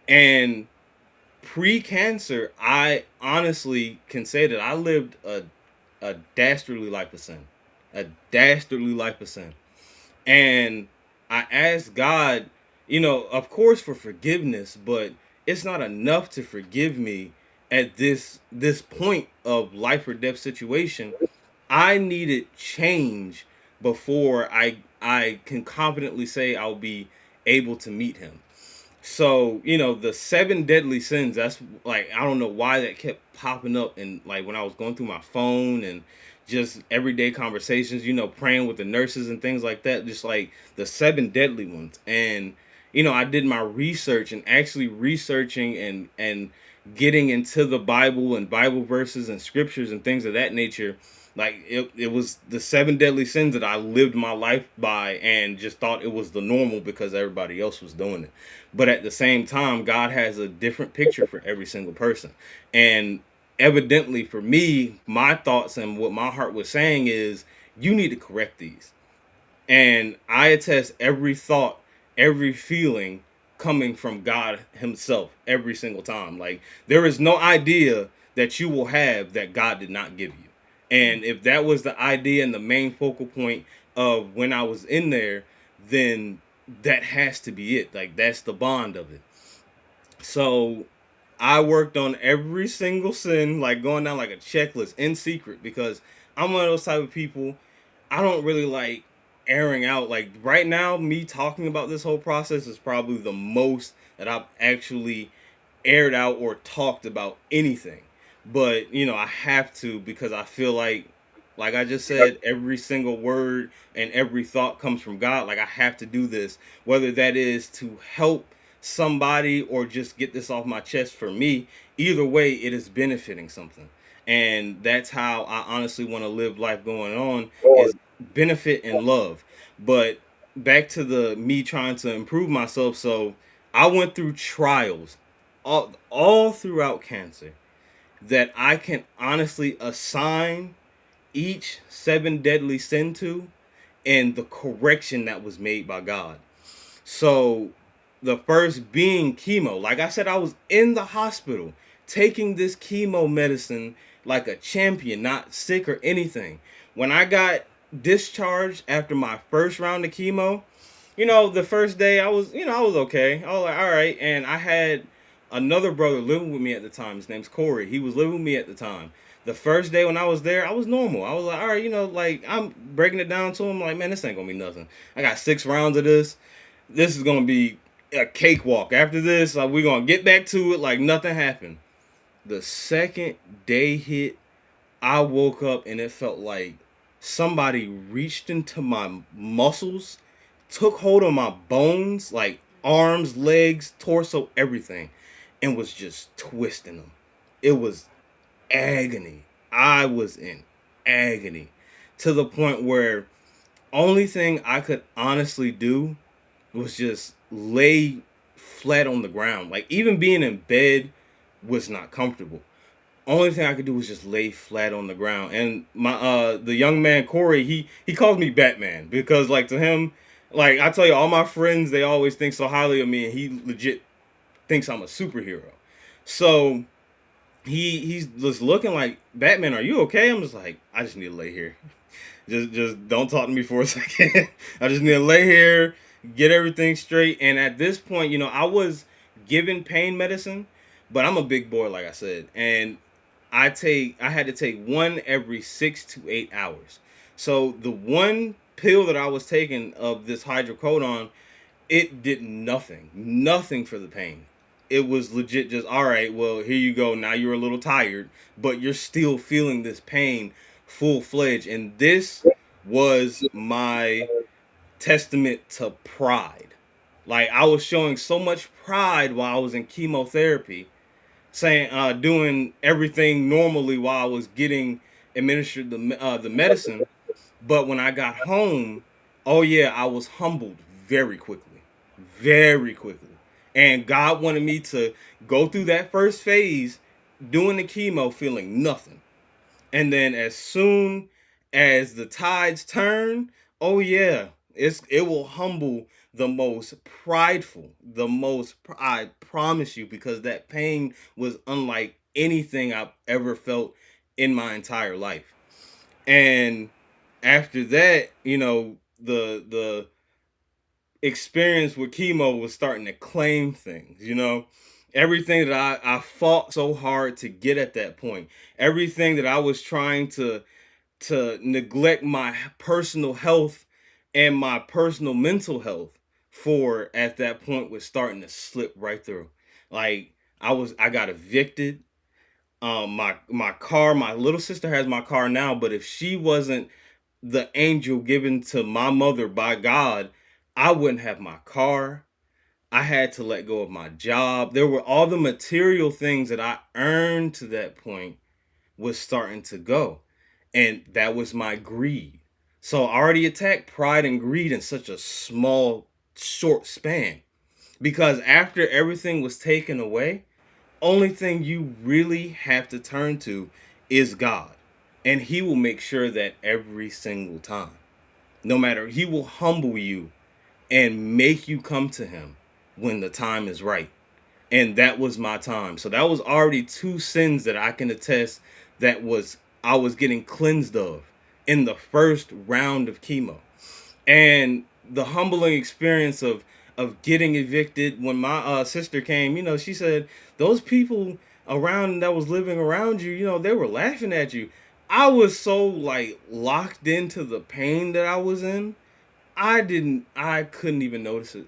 And pre-cancer, I honestly can say that I lived a dastardly life of sin, a dastardly life of sin. And I asked God, you know, of course for forgiveness, but it's not enough to forgive me at this point of life or death situation. I needed change before I can confidently say I'll be able to meet him. So, you know, the seven deadly sins, that's like, I don't know why that kept popping up. And like when I was going through my phone and just everyday conversations, you know, praying with the nurses and things like that, just like the seven deadly ones. And, you know, I did my research and actually researching and getting into the Bible and Bible verses and scriptures and things of that nature. Like it was the seven deadly sins that I lived my life by and just thought it was the normal because everybody else was doing it. But at the same time, God has a different picture for every single person. And evidently for me, my thoughts and what my heart was saying is you need to correct these. And I attest every thought, every feeling coming from God himself every single time. Like there is no idea that you will have that God did not give you. And if that was the idea and the main focal point of when I was in there, then that has to be it. Like that's the bond of it. So I worked on every single sin, like going down like a checklist in secret because I'm one of those type of people. I don't really like airing out. Like right now, me talking about this whole process is probably the most that I've actually aired out or talked about anything. But, you know, I have to because I feel like I just said, every single word and every thought comes from God. Like I have to do this, whether that is to help somebody or just get this off my chest for me. Either way, it is benefiting something. And that's how I honestly want to live life going on, is benefit and love. But back to the me trying to improve myself. So I went through trials all throughout cancer that I can honestly assign each seven deadly sin to and the correction that was made by God. So the first being chemo. Like I said, I was in the hospital taking this chemo medicine like a champion, not sick or anything. When I got discharged after my first round of chemo, you know, the first day I was okay. I was like, all right. And I had another brother living with me at the time. His name's Corey. He was living with me at the time. The first day when I was there, I was normal. I was like, all right, you know, like I'm breaking it down to him. Like, man, this ain't gonna be nothing. I got 6 rounds of this. This is gonna be a cakewalk. After this, like, we're gonna get back to it like nothing happened. The second day hit, I woke up and it felt like somebody reached into my muscles, took hold of my bones, like arms, legs, torso, everything, and was just twisting them. It was agony. I was in agony to the point where only thing I could honestly do was just lay flat on the ground. Like even being in bed was not comfortable. Only thing I could do was just lay flat on the ground. And my the young man Corey, he calls me Batman because like to him, like I tell you, all my friends, they always think so highly of me, and he legit thinks I'm a superhero. So he's just looking like, Batman, are you okay? I'm just like, I just need to lay here. Just don't talk to me for a second. I just need to lay here get everything straight. And at this point, I was given pain medicine, but I'm a big boy, like I said, and I had to take one every 6 to 8 hours. So the one pill that I was taking of this hydrocodone, it did nothing for the pain. It was legit just, all right, well, here you go. Now you're a little tired, but you're still feeling this pain full fledged. And this was my testament to pride. Like, I was showing so much pride while I was in chemotherapy, saying, doing everything normally while I was getting administered the medicine. But when I got home, oh yeah, I was humbled very quickly, very quickly. And God wanted me to go through that first phase doing the chemo, feeling nothing. And then as soon as the tides turn, oh yeah, it will humble the most prideful, I promise you, because that pain was unlike anything I've ever felt in my entire life. And after that, the experience with chemo was starting to claim things. Everything that I fought so hard to get at that point, everything that I was trying to neglect my personal health and my personal mental health for at that point was starting to slip right through. Like, I got evicted. My car, my little sister has my car now, but if she wasn't the angel given to my mother by God, I wouldn't have my car. I had to let go of my job. There were all the material things that I earned to that point was starting to go. And that was my greed. So I already attacked pride and greed in such a small, short span. Because after everything was taken away, only thing you really have to turn to is God. And he will make sure that every single time. No matter, he will humble you and make you come to him when the time is right. And that was my time. So that was already two sins that I can attest that I was getting cleansed of in the first round of chemo. And the humbling experience of getting evicted when my sister came, she said, those people around that was living around you, they were laughing at you. I was so like locked into the pain that I was in. I couldn't even notice it.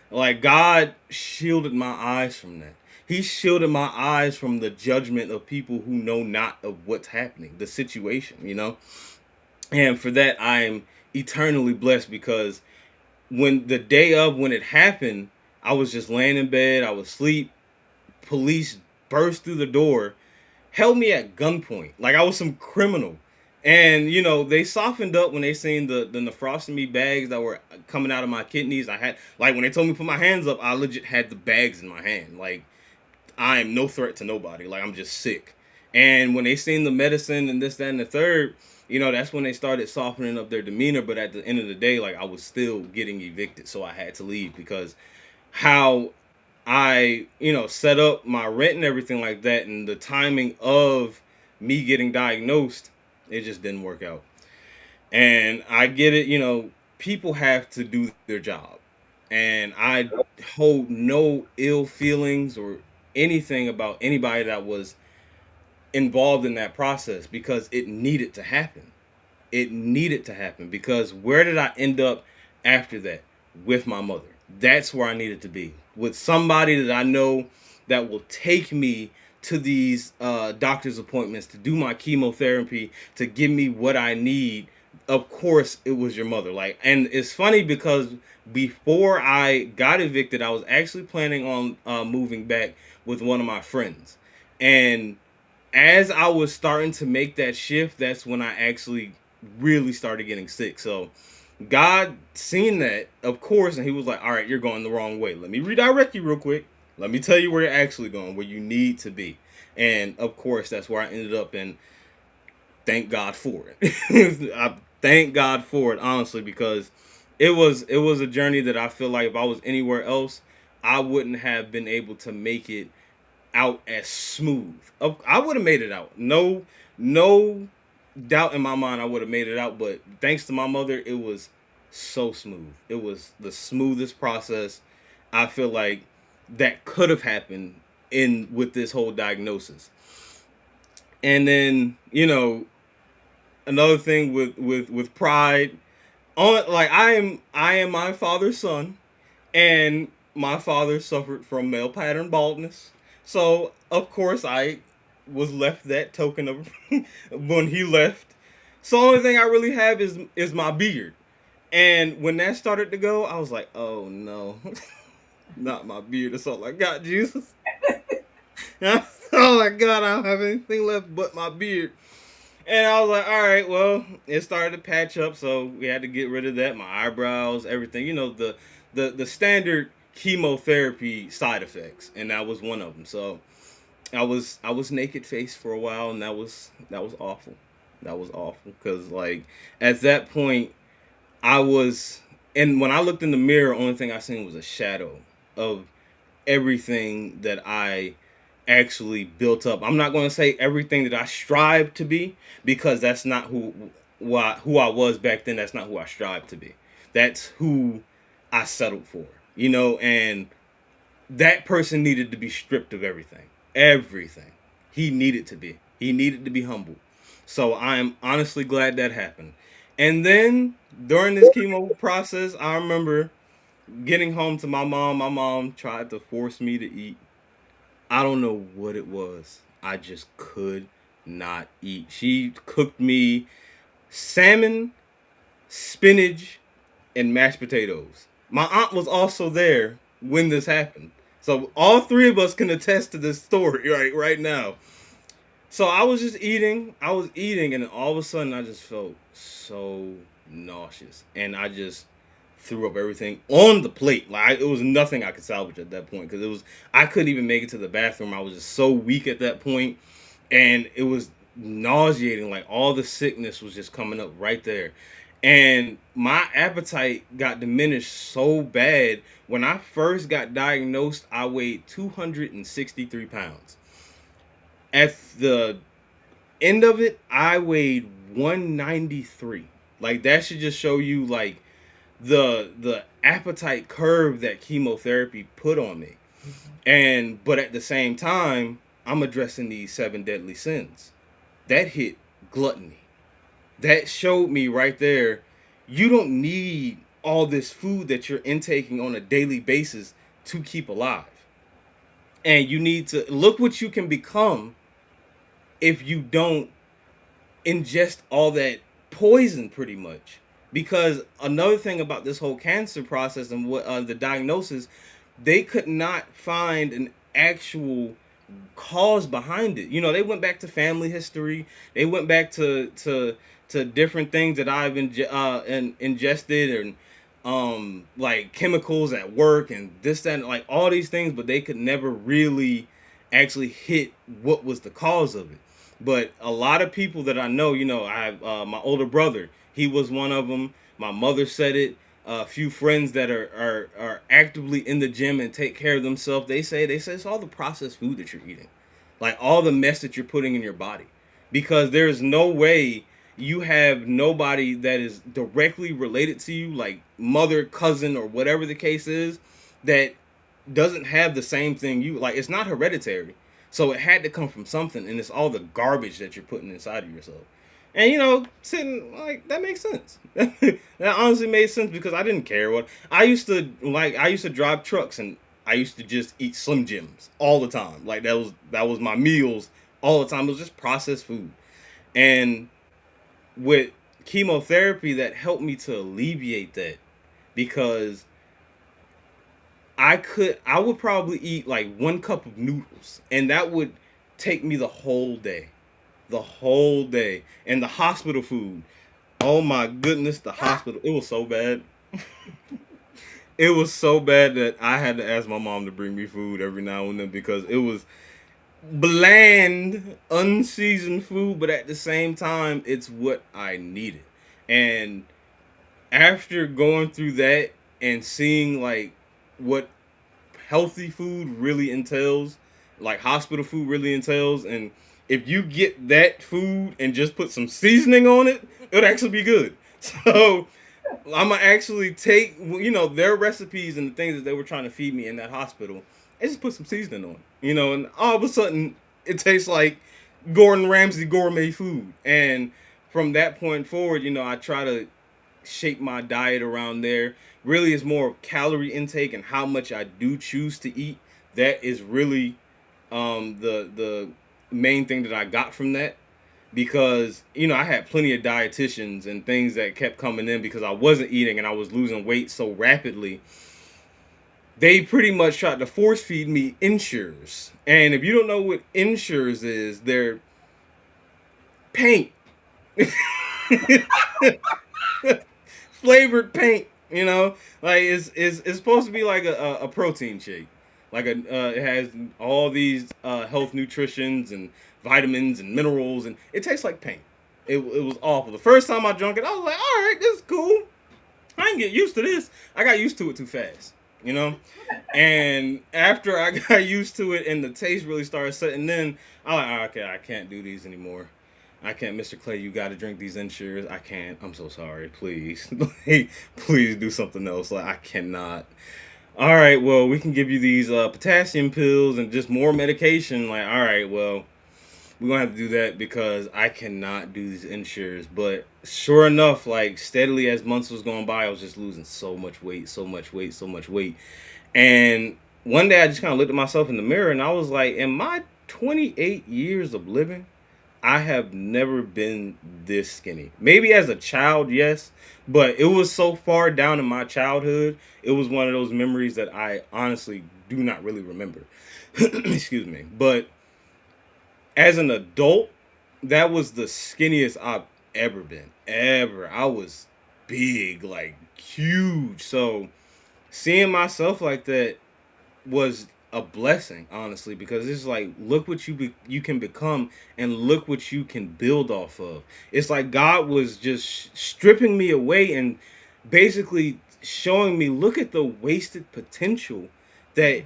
Like, God shielded my eyes from that. He shielded my eyes from the judgment of people who know not of what's happening, the situation. And for that, I am eternally blessed, because when the day of when it happened, I was just laying in bed, I was asleep. Police burst through the door, held me at gunpoint like I was some criminal. And they softened up when they seen the nephrostomy bags that were coming out of my kidneys. I had, like, when they told me to put my hands up, I legit had the bags in my hand. Like, I am no threat to nobody. Like, I'm just sick. And when they seen the medicine and this, that, and the third, that's when they started softening up their demeanor. But at the end of the day, like, I was still getting evicted, so I had to leave, because how I, set up my rent and everything like that, and the timing of me getting diagnosed, it just didn't work out. And I get it, people have to do their job. And I hold no ill feelings or anything about anybody that was involved in that process, because it needed to happen. It needed to happen, because where did I end up after that? With my mother. That's where I needed to be, with somebody that I know that will take me to these doctor's appointments, to do my chemotherapy, to give me what I need. Of course, it was your mother. Like, and it's funny because before I got evicted, I was actually planning on moving back with one of my friends. And as I was starting to make that shift, that's when I actually really started getting sick. So God seen that, of course, and he was like, all right, you're going the wrong way. Let me redirect you real quick. Let me tell you where you're actually going, where you need to be. And of course, that's where I ended up, and thank God for it. I thank God for it, honestly, because it was a journey that I feel like if I was anywhere else, I wouldn't have been able to make it out as smooth. I would have made it out. No doubt in my mind I would have made it out, but thanks to my mother, it was so smooth. It was the smoothest process I feel like that could have happened in with this whole diagnosis. And then, another thing with pride, on like I am my father's son, and my father suffered from male pattern baldness. So of course I was left that token of when he left. So the only thing I really have is my beard. And when that started to go, I was like, oh no, not my beard. That's all I got, Jesus. Oh my God, I don't have anything left but my beard. And I was like, all right, well, it started to patch up, so we had to get rid of that. My eyebrows, everything, the standard chemotherapy side effects, and that was one of them. So I was naked faced for a while, and that was awful. That was awful because like at that point I was, and when I looked in the mirror, only thing I seen was a shadow of everything that I actually built up. I'm not going to say everything that I strive to be, because that's not who I was back then. That's not who I strive to be. That's who I settled for. And that person needed to be stripped of everything. Everything. He needed to be. He needed to be humbled. So I'm honestly glad that happened. And then during this chemo process, I remember getting home to my mom. My mom tried to force me to eat. I don't know what it was. I just could not eat. She cooked me salmon, spinach, and mashed potatoes. My aunt was also there when this happened. So all three of us can attest to this story right now. So I was just eating. I was eating, and all of a sudden I just felt so nauseous. And I just threw up everything on the plate. Like it was nothing I could salvage at that point, because I couldn't even make it to the bathroom. I was just so weak at that point, and it was nauseating. Like all the sickness was just coming up right there, and my appetite got diminished so bad. When I first got diagnosed, I weighed 263 pounds. At the end of it, I weighed 193. Like that should just show you like the appetite curve that chemotherapy put on me. But at the same time, I'm addressing these 7 deadly sins. That hit gluttony. That showed me right there, you don't need all this food that you're intaking on a daily basis to keep alive. And you need to look what you can become if you don't ingest all that poison, pretty much. Because another thing about this whole cancer process and what the diagnosis, they could not find an actual cause behind it. They went back to family history. They went back to different things that I've ingested, and like chemicals at work and this, that, and like all these things, but they could never really actually hit what was the cause of it. But a lot of people that I know, I have my older brother. He was one of them. My mother said it. A few friends that are actively in the gym and take care of themselves. They say it's all the processed food that you're eating, like all the mess that you're putting in your body, because there's no way you have nobody that is directly related to you, like mother, cousin, or whatever the case is, that doesn't have the same thing you like. It's not hereditary, so it had to come from something, and it's all the garbage that you're putting inside of yourself. And sitting like that makes sense. That honestly made sense, because I didn't care what I used to like. I used to drive trucks, and I used to just eat Slim Jims all the time. Like that was my meals all the time. It was just processed food. And with chemotherapy, that helped me to alleviate that, because I would probably eat like 1 cup of noodles, and that would take me the whole day. And the hospital food, oh my goodness, the hospital, it was so bad. It was so bad that I had to ask my mom to bring me food every now and then, because it was bland, unseasoned food, but at the same time, it's what I needed. And after going through that and seeing like what healthy food really entails, like hospital food really entails, and if you get that food and just put some seasoning on it, it'll actually be good. So I'm gonna actually take, their recipes and the things that they were trying to feed me in that hospital, and just put some seasoning on it, and all of a sudden it tastes like Gordon Ramsay gourmet food. And from that point forward, I try to shape my diet around there. Really, it's more calorie intake and how much I do choose to eat. That is really the main thing that I got from that, because I had plenty of dietitians and things that kept coming in because I wasn't eating and I was losing weight so rapidly. They pretty much tried to force feed me Ensures, and if you don't know what Ensures is, they're paint. Flavored paint, like it's supposed to be like a protein shake, like it has all these health nutritions and vitamins and minerals, and it tastes like paint. It was awful. The first time I drank it, I was like, all right, this is cool. I didn't get used to this. I got used to it too fast, and after I got used to it and the taste really started setting in, I'm like, oh, okay, I can't do these anymore. I can't, Mr. Clay, you got to drink these Ensures. I can't. I'm so sorry. Please. Please do something else. Like, I cannot. All right, well, we can give you these potassium pills and just more medication. Like, all right, well, we're going to have to do that because I cannot do these Ensures. But sure enough, like, steadily as months was going by, I was just losing so much weight, so much weight, so much weight. And one day I just kind of looked at myself in the mirror and I was like, in my 28 years of living, I have never been this skinny. Maybe as a child, yes, but it was so far down in my childhood. It was one of those memories that I honestly do not really remember. Excuse me. But as an adult, that was the skinniest I've ever been. Ever. I was big, like huge. So seeing myself like that was a blessing, honestly, because it's like, look what you can become and look what you can build off of. It's like God was just stripping me away and basically showing me, look at the wasted potential that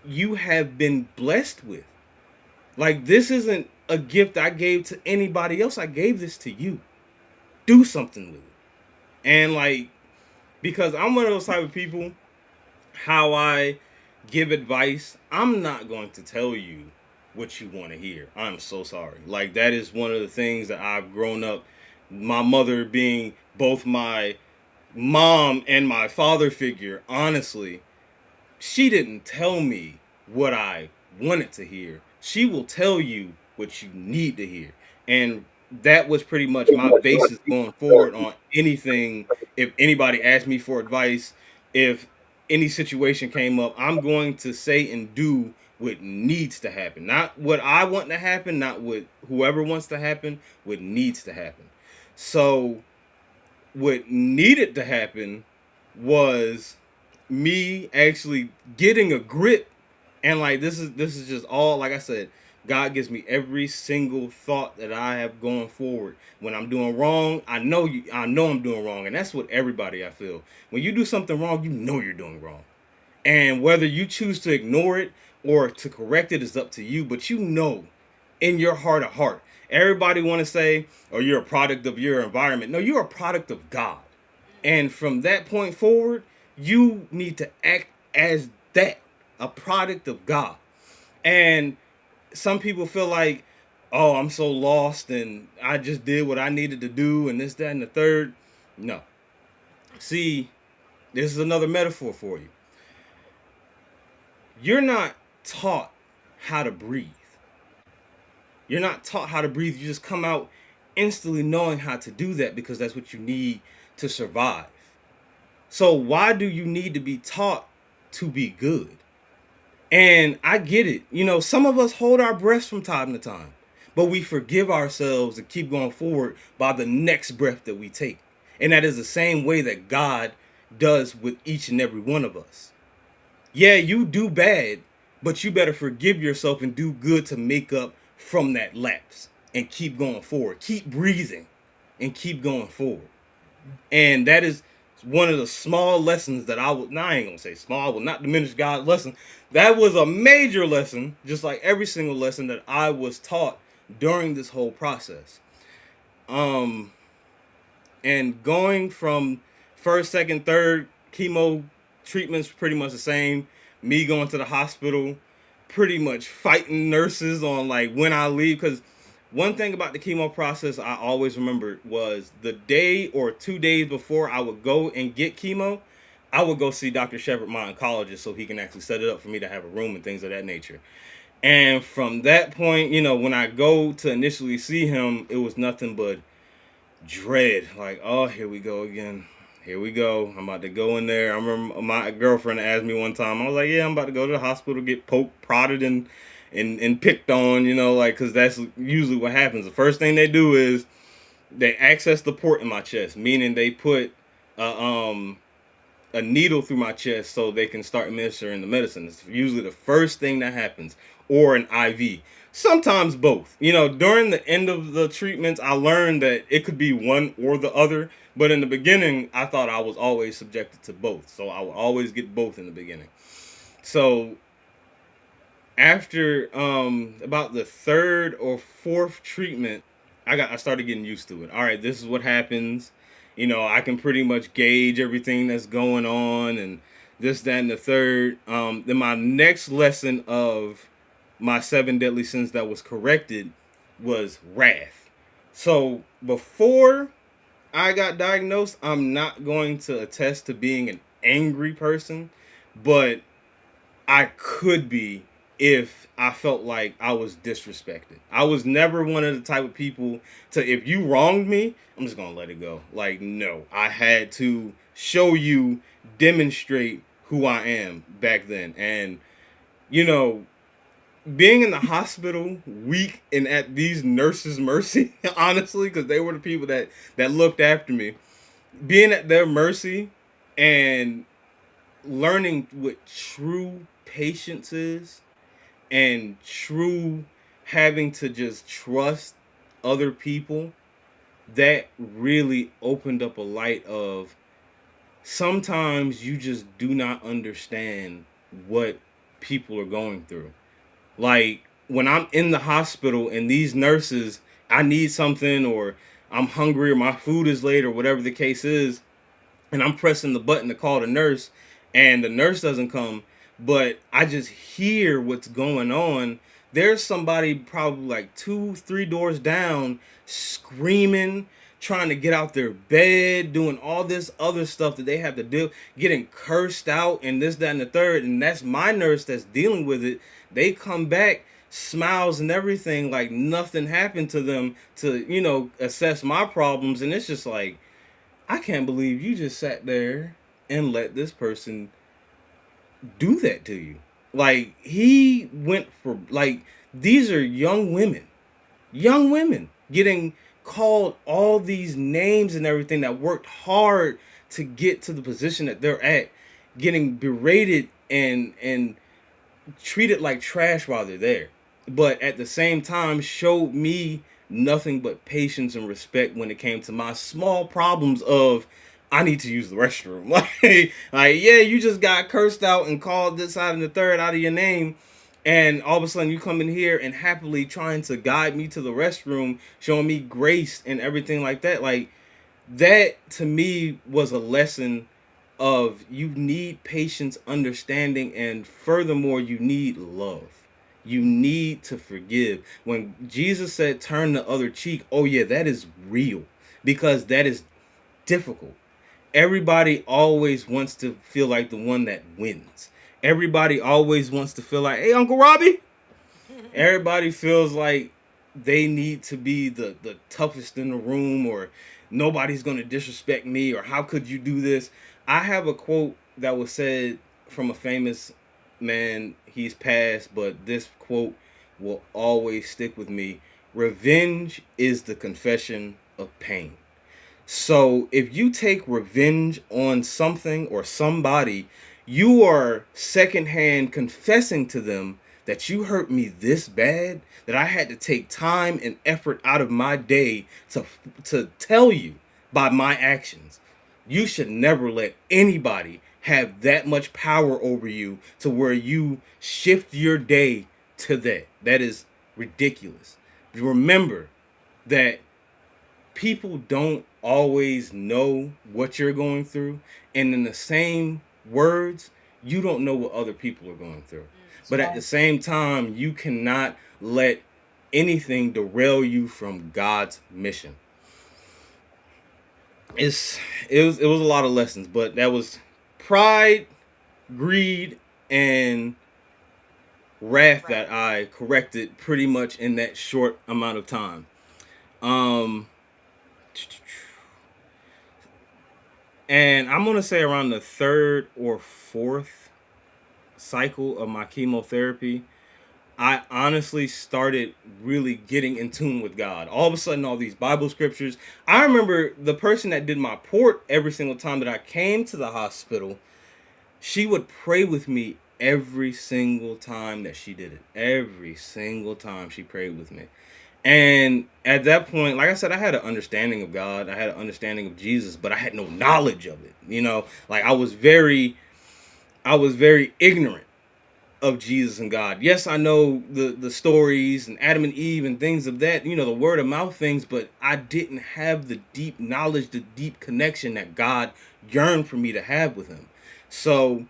you have been blessed with. Like, this isn't a gift I gave to anybody else. I gave this to you. Do something with it. And like, because I'm one of those type of people, how I give advice, I'm not going to tell you what you want to hear. I'm so sorry. Like, that is one of the things that I've grown up, my mother being both my mom and my father figure, honestly, she didn't tell me what I wanted to hear. She will tell you what you need to hear. And that was pretty much my basis going forward on anything. If anybody asked me for advice, if any situation came up, I'm going to say and do what needs to happen. Not what I want to happen, not what whoever wants to happen, what needs to happen. So what needed to happen was me actually getting a grip. And like, this is just all, like I said, God gives me every single thought that I have going forward. When I'm doing wrong, I know I'm doing wrong. And that's what everybody, I feel. When you do something wrong, you know you're doing wrong. And whether you choose to ignore it or to correct it is up to you. But you know, in your heart of heart, everybody want to say, oh, you're a product of your environment. No, you're a product of God. And from that point forward, you need to act as that, a product of God. And some people feel like, oh, I'm so lost and I just did what I needed to do and this, that, and the third. No. See, this is another metaphor for you. You're not taught how to breathe. You're not taught how to breathe. You just come out instantly knowing how to do that because that's what you need to survive. So why do you need to be taught to be good? And I get it. Some of us hold our breaths from time to time, but we forgive ourselves and keep going forward by the next breath that we take. And that is the same way that God does with each and every one of us. Yeah, you do bad, but you better forgive yourself and do good to make up from that lapse and keep going forward. Keep breathing and keep going forward. And that is one of the small lessons that I ain't gonna say small, I will not diminish God's lesson. That was a major lesson, just like every single lesson that I was taught during this whole process. And going from first, second, third chemo treatments pretty much the same. Me going to the hospital, pretty much fighting nurses on like when I leave. Because one thing about the chemo process I always remembered was the day or 2 days before I would go and get chemo, I would go see Dr. Shepard, my oncologist, so he can actually set it up for me to have a room and things of that nature. And from that point, you know, when I go to initially see him, it was nothing but dread. Like, oh, here we go again. Here we go. I'm about to go in there. I remember my girlfriend asked me one time. I was like, yeah, I'm about to go to the hospital, get poked, prodded, and picked on, you know, like, because that's usually what happens. The first thing they do is they access the port in my chest, meaning they put a needle through my chest so they can start administering the medicine. It's usually the first thing that happens, or an IV. Sometimes both. You know, during the end of the treatments, I learned that it could be one or the other. But in the beginning, I thought I was always subjected to both. So I would always get both in the beginning. So after about the third or fourth treatment, I started getting used to it. All right, this is what happens. You know, I can pretty much gauge everything that's going on and this, that, and the third. Then my next lesson of my 7 deadly sins that was corrected was wrath. So before I got diagnosed, I'm not going to attest to being an angry person, but I could be if I felt like I was disrespected. I was never one of the type of people to, if you wronged me, I'm just going to let it go. Like, no, I had to show you, demonstrate who I am back then. And, you know, being in the hospital weak and at these nurses' mercy, honestly, because they were the people that looked after me, being at their mercy and learning what true patience is and true having to just trust other people, that really opened up a light of sometimes you just do not understand what people are going through. Like, when I'm in the hospital and these nurses, I need something, or I'm hungry, or my food is late, or whatever the case is, and I'm pressing the button to call the nurse, and the nurse doesn't come, but I just hear what's going on. There's somebody probably like 2-3 doors down screaming, trying to get out their bed, doing all this other stuff that they have to do, getting cursed out and this, that, and the third. And that's my nurse that's dealing with it. They come back, smiles and everything, like nothing happened to them, to, you know, assess my problems. And it's just like, I can't believe you just sat there and let this person do that to you. Like, he went for, like, these are young women getting called all these names and everything, that worked hard to get to the position that they're at, getting berated and treated like trash while they're there. But at the same time, showed me nothing but patience and respect when it came to my small problems of, I need to use the restroom. Like, yeah, you just got cursed out and called this, side, and the third out of your name. And all of a sudden you come in here and happily trying to guide me to the restroom, showing me grace and everything like that. Like, that to me was a lesson of, you need patience, understanding, and furthermore, you need love. You need to forgive. When Jesus said, turn the other cheek, oh yeah, that is real, because that is difficult. Everybody always wants to feel like the one that wins. Everybody always wants to feel like, hey, Uncle Robbie. Everybody feels like they need to be the toughest in the room, or nobody's going to disrespect me, or how could you do this? I have a quote that was said from a famous man. He's passed, but this quote will always stick with me. Revenge is the confession of pain. So if you take revenge on something or somebody, you are secondhand confessing to them that you hurt me this bad, that I had to take time and effort out of my day to tell you by my actions. You should never let anybody have that much power over you to where you shift your day to that. That is ridiculous. Remember that people don't always know what you're going through, and in the same words, you don't know what other people are going through. But at the same time, you cannot let anything derail you from God's mission. It was a lot of lessons, but that was pride, greed, and wrath that I corrected pretty much in that short amount of time. And I'm gonna say around the third or fourth cycle of my chemotherapy, I honestly started really getting in tune with God. All of a sudden, all these Bible scriptures. I remember the person that did my port every single time that I came to the hospital, she would pray with me every single time that she did it. Every single time she prayed with me. And at that point, like I said, I had an understanding of God. I had an understanding of Jesus, but I had no knowledge of it. You know, like I was very ignorant of Jesus and God. Yes, I know the stories and Adam and Eve and things of that, you know, the word of mouth things, but I didn't have the deep knowledge, the deep connection that God yearned for me to have with him. So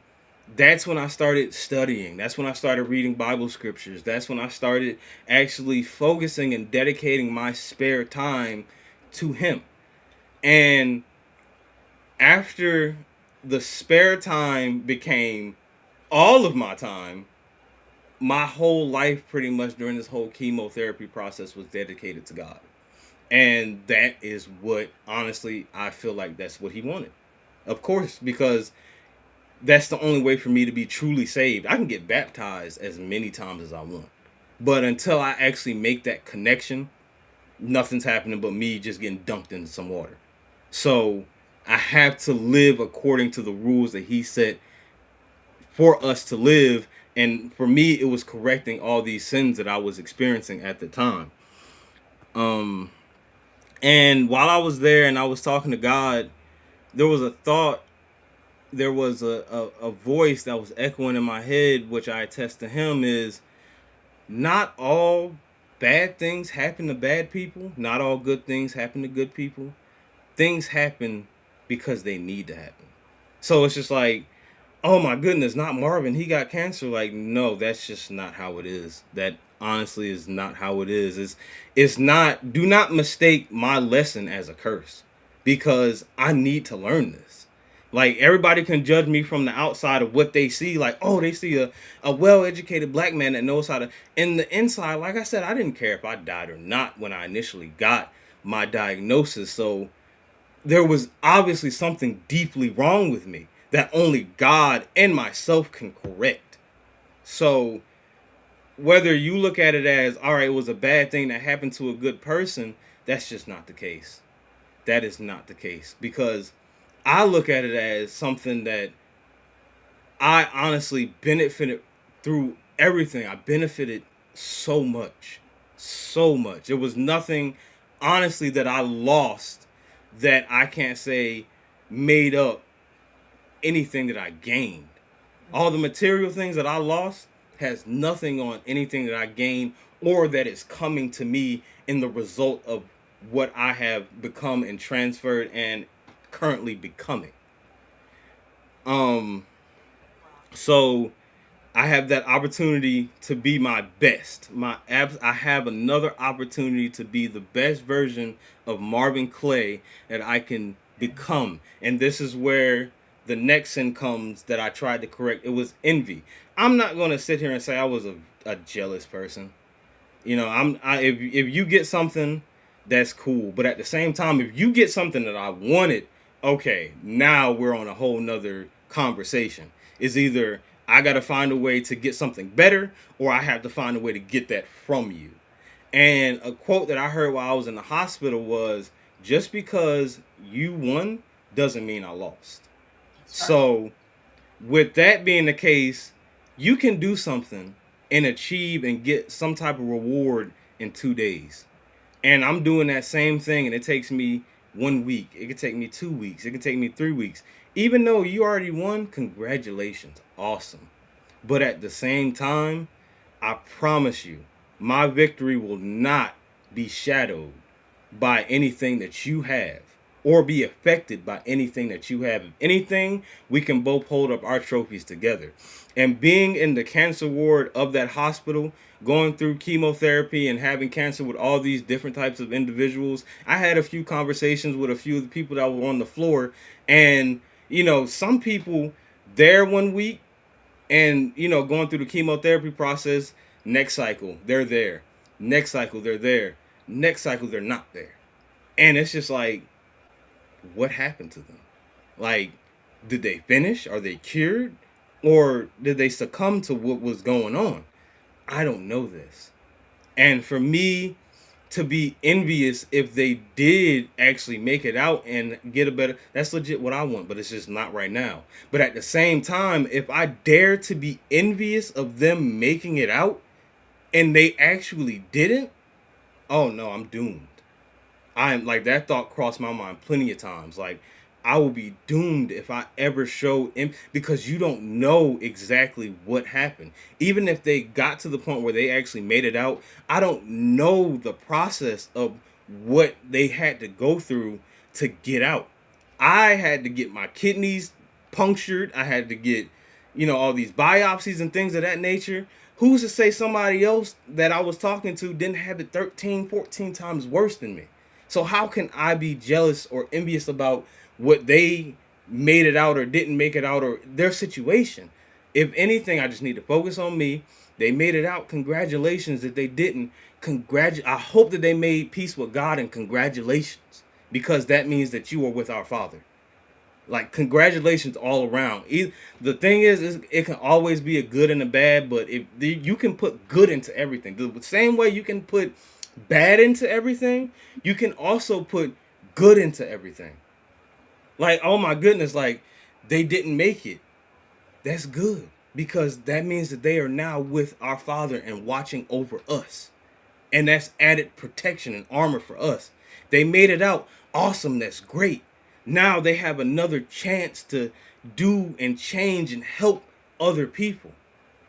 that's when I started studying. That's when I started reading Bible scriptures. That's when I started actually focusing and dedicating my spare time to him. And after the spare time became all of my time, my whole life pretty much during this whole chemotherapy process was dedicated to God. And that is what, honestly, I feel like that's what he wanted. Of course, because that's the only way for me to be truly saved. I can get baptized as many times as I want, but until I actually make that connection, nothing's happening but me just getting dunked into some water. So I have to live according to the rules that he set for us to live. And for me, it was correcting all these sins that I was experiencing at the time. And while I was there and I was talking to God, there was a thought, there was a voice that was echoing in my head, which I attest to him, is not all bad things happen to bad people. Not all good things happen to good people. Things happen because they need to happen. So it's just like, oh my goodness, not Marvin, he got cancer. Like, no, that's just not how it is. That honestly is not how it is. It's not, do not mistake my lesson as a curse, because I need to learn this. Like, everybody can judge me from the outside of what they see. Like, oh, they see a well-educated black man that knows how to, in the inside, like I said, I didn't care if I died or not when I initially got my diagnosis. So there was obviously something deeply wrong with me that only God and myself can correct. So whether you look at it as, all right, it was a bad thing that happened to a good person, that's just not the case. That is not the case, because I look at it as something that I honestly benefited through everything. I benefited so much, so much. It was nothing, honestly, that I lost that I can't say made up anything that I gained. All the material things that I lost has nothing on anything that I gained or that is coming to me in the result of what I have become and transferred and currently becoming. So I have that opportunity to be my best. I have another opportunity to be the best version of Marvin Clay that I can become. And this is where the next sin comes that I tried to correct. It was envy. I'm not going to sit here and say I was a jealous person. You know, if you get something, that's cool. But at the same time, if you get something that I wanted, okay, now we're on a whole nother conversation. It's either I got to find a way to get something better, or I have to find a way to get that from you. And a quote that I heard while I was in the hospital was, just because you won doesn't mean I lost. So with that being the case, you can do something and achieve and get some type of reward in 2 days. And I'm doing that same thing, and it takes me 1 week. It could take me 2 weeks. It could take me 3 weeks. Even though you already won, congratulations. Awesome. But at the same time, I promise you, my victory will not be shadowed by anything that you have. or be affected by anything that you have. If anything, we can both hold up our trophies together. And being in the cancer ward of that hospital, going through chemotherapy and having cancer with all these different types of individuals, I had a few conversations with a few of the people that were on the floor. And, you know, some people there 1 week and, you know, going through the chemotherapy process, next cycle, they're there. Next cycle, they're there. Next cycle, they're not there. And it's just like, what happened to them? Like, did they finish? Are they cured? Or did they succumb to what was going on? I don't know this. And for me to be envious if they did actually make it out and get a better, that's legit what I want, but it's just not right now. But at the same time, if I dare to be envious of them making it out and they actually didn't, oh no, I'm doomed. I'm like, that thought crossed my mind plenty of times. Like, I will be doomed if I ever show because you don't know exactly what happened. Even if they got to the point where they actually made it out, I don't know the process of what they had to go through to get out. I had to get my kidneys punctured. I had to get, you know, all these biopsies and things of that nature. Who's to say somebody else that I was talking to didn't have it 13, 14 times worse than me? So how can I be jealous or envious about what they made it out or didn't make it out or their situation? If anything, I just need to focus on me. They made it out. Congratulations. If they didn't, I hope that they made peace with God, and congratulations, because that means that you are with our Father. Like, congratulations all around. The thing is it can always be a good and a bad, but if you can put good into everything. The same way you can put bad into everything, you can also put good into everything. Like, oh my goodness, like, they didn't make it. That's good, because that means that they are now with our Father and watching over us. And that's added protection and armor for us. They made it out. Awesome. That's great. Now they have another chance to do and change and help other people.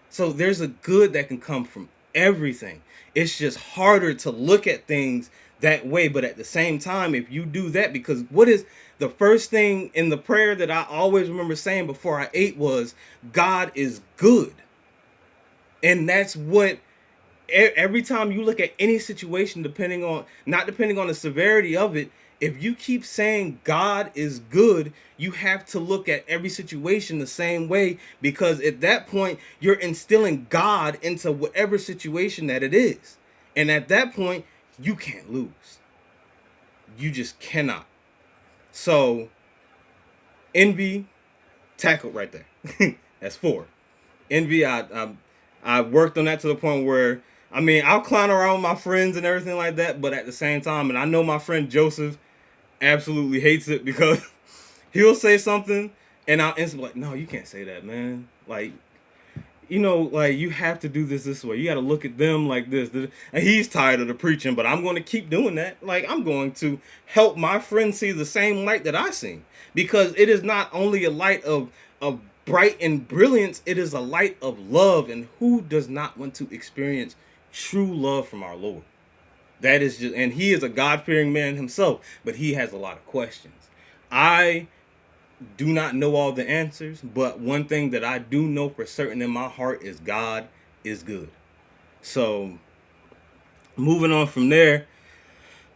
So there's a good that can come from everything. It's just harder to look at things that way. But at the same time, if you do that, because what is the first thing in the prayer that I always remember saying before I ate was, God is good. And that's what, every time you look at any situation, not depending on the severity of it, if you keep saying God is good, you have to look at every situation the same way, because at that point, you're instilling God into whatever situation that it is. And at that point, you can't lose. You just cannot. So, envy, tackled right there. That's 4. Envy, I worked on that to the point where, I mean, I'll clown around with my friends and everything like that, but at the same time, and I know my friend Joseph absolutely hates it, because he'll say something and I'll instantly like, no, you can't say that, man. Like, you know, like, you have to do this way. You got to look at them like this. And he's tired of the preaching, but I'm going to keep doing that. Like, I'm going to help my friends see the same light that I see, because it is not only a light of bright and brilliance, it is a light of love. And who does not want to experience true love from our Lord? That is just, and he is a God-fearing man himself, but he has a lot of questions. I do not know all the answers, but one thing that I do know for certain in my heart is God is good. So, moving on from there,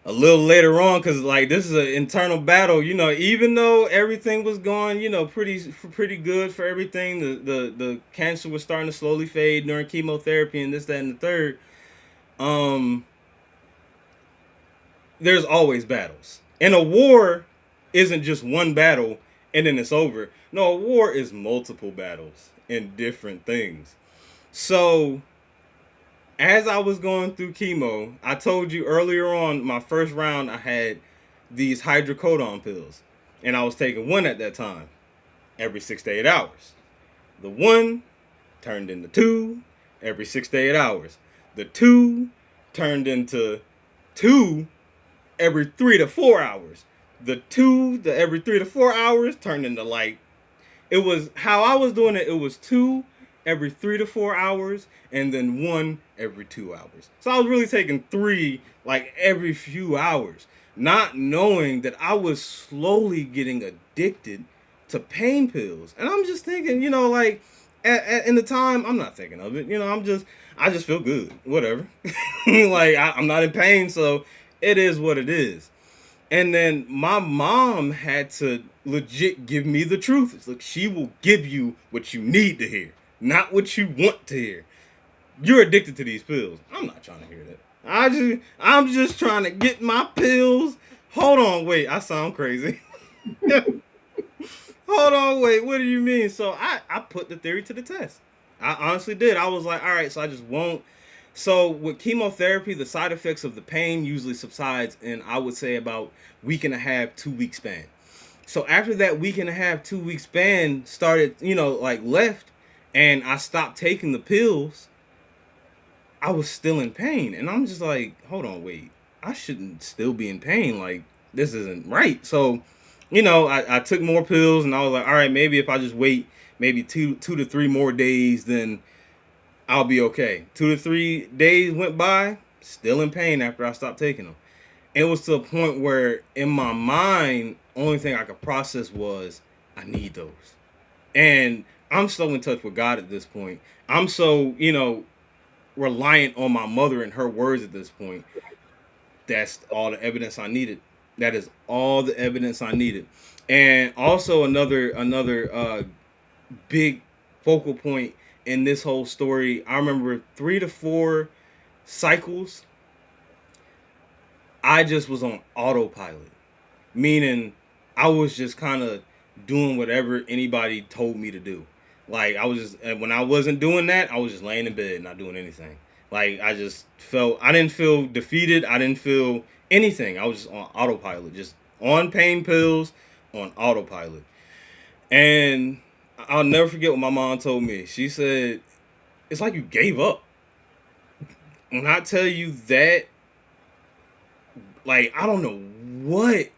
a little later on, because like, this is an internal battle, you know, even though everything was going, you know, pretty good for everything, the cancer was starting to slowly fade during chemotherapy and this, that, and the third. There's always battles. And a war isn't just one battle and then it's over. No, a war is multiple battles and different things. So, as I was going through chemo, I told you earlier on, my first round, I had these hydrocodone pills. And I was taking one at that time, every 6 to 8 hours. The one turned into 2 every 6 to 8 hours. The 2 turned into 2 every 3 to 4 hours. The every 3 to 4 hours turned into, like, it was, how I was doing it, it was 2 every 3 to 4 hours, and then 1 every 2 hours. So I was really taking 3, like, every few hours. not knowing that I was slowly getting addicted to pain pills. And I'm just thinking, like in the time, I'm not thinking of it. I just feel good, whatever. Like I'm not in pain, so it is what it is. And then my mom had to legit give me the truth. It's like, she will give you what you need to hear, not what you want to hear. You're addicted to these pills. I'm not trying to hear that. I'm just trying to get my pills. Hold on, wait, I sound crazy. Hold on, wait, what do you mean? So I put the theory to the test. I honestly did. I was like, all right, so I just won't. So with chemotherapy, the side effects of the pain usually subsides in, I would say, about week and a half, 2 week span. So after that week and a half, 2 week span started, left, and I stopped taking the pills, I was still in pain. And I'm just like, hold on, wait, I shouldn't still be in pain. Like, this isn't right. So, I took more pills, and I was like, all right, maybe if I just wait maybe two to three more days, then I'll be okay. 2 to 3 days went by, still in pain after I stopped taking them. And it was to a point where in my mind, only thing I could process was, I need those. And I'm so in touch with God at this point. I'm so, reliant on my mother and her words at this point. That's all the evidence I needed. That is all the evidence I needed. And also another big focal point in this whole story, I remember 3 to 4 cycles, I just was on autopilot. Meaning, I was just kind of doing whatever anybody told me to do. Like, when I wasn't doing that, I was just laying in bed, not doing anything. Like, I didn't feel defeated. I didn't feel anything. I was just on autopilot, just on pain pills, on autopilot. And I'll never forget what my mom told me. She said, it's like you gave up. When I tell you that, like, I don't know what.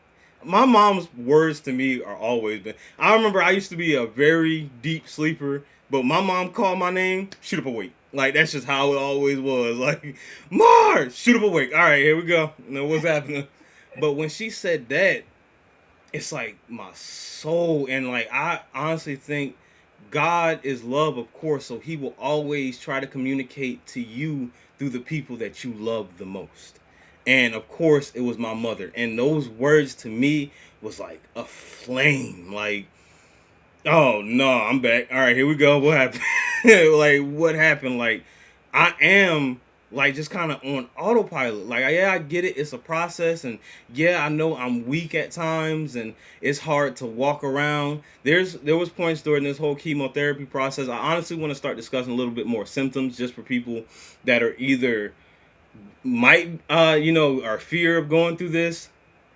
My mom's words to me are always been. I remember I used to be a very deep sleeper, but my mom called my name, shoot up awake. Like, that's just how it always was. Like, Mar, shoot up awake. All right, here we go. What's happening? But when she said that, it's like my soul. And like, I honestly think God is love, of course, so he will always try to communicate to you through the people that you love the most. And of course, it was my mother. And those words to me was like a flame. Like, oh no, I'm back. All right, here we go. What happened? Like, what happened? Like, I am like just kind of on autopilot. Like, yeah, I get it. It's a process, and yeah, I know I'm weak at times, and it's hard to walk around. There was points during this whole chemotherapy process. I honestly want to start discussing a little bit more symptoms, just for people that are either are fear of going through this,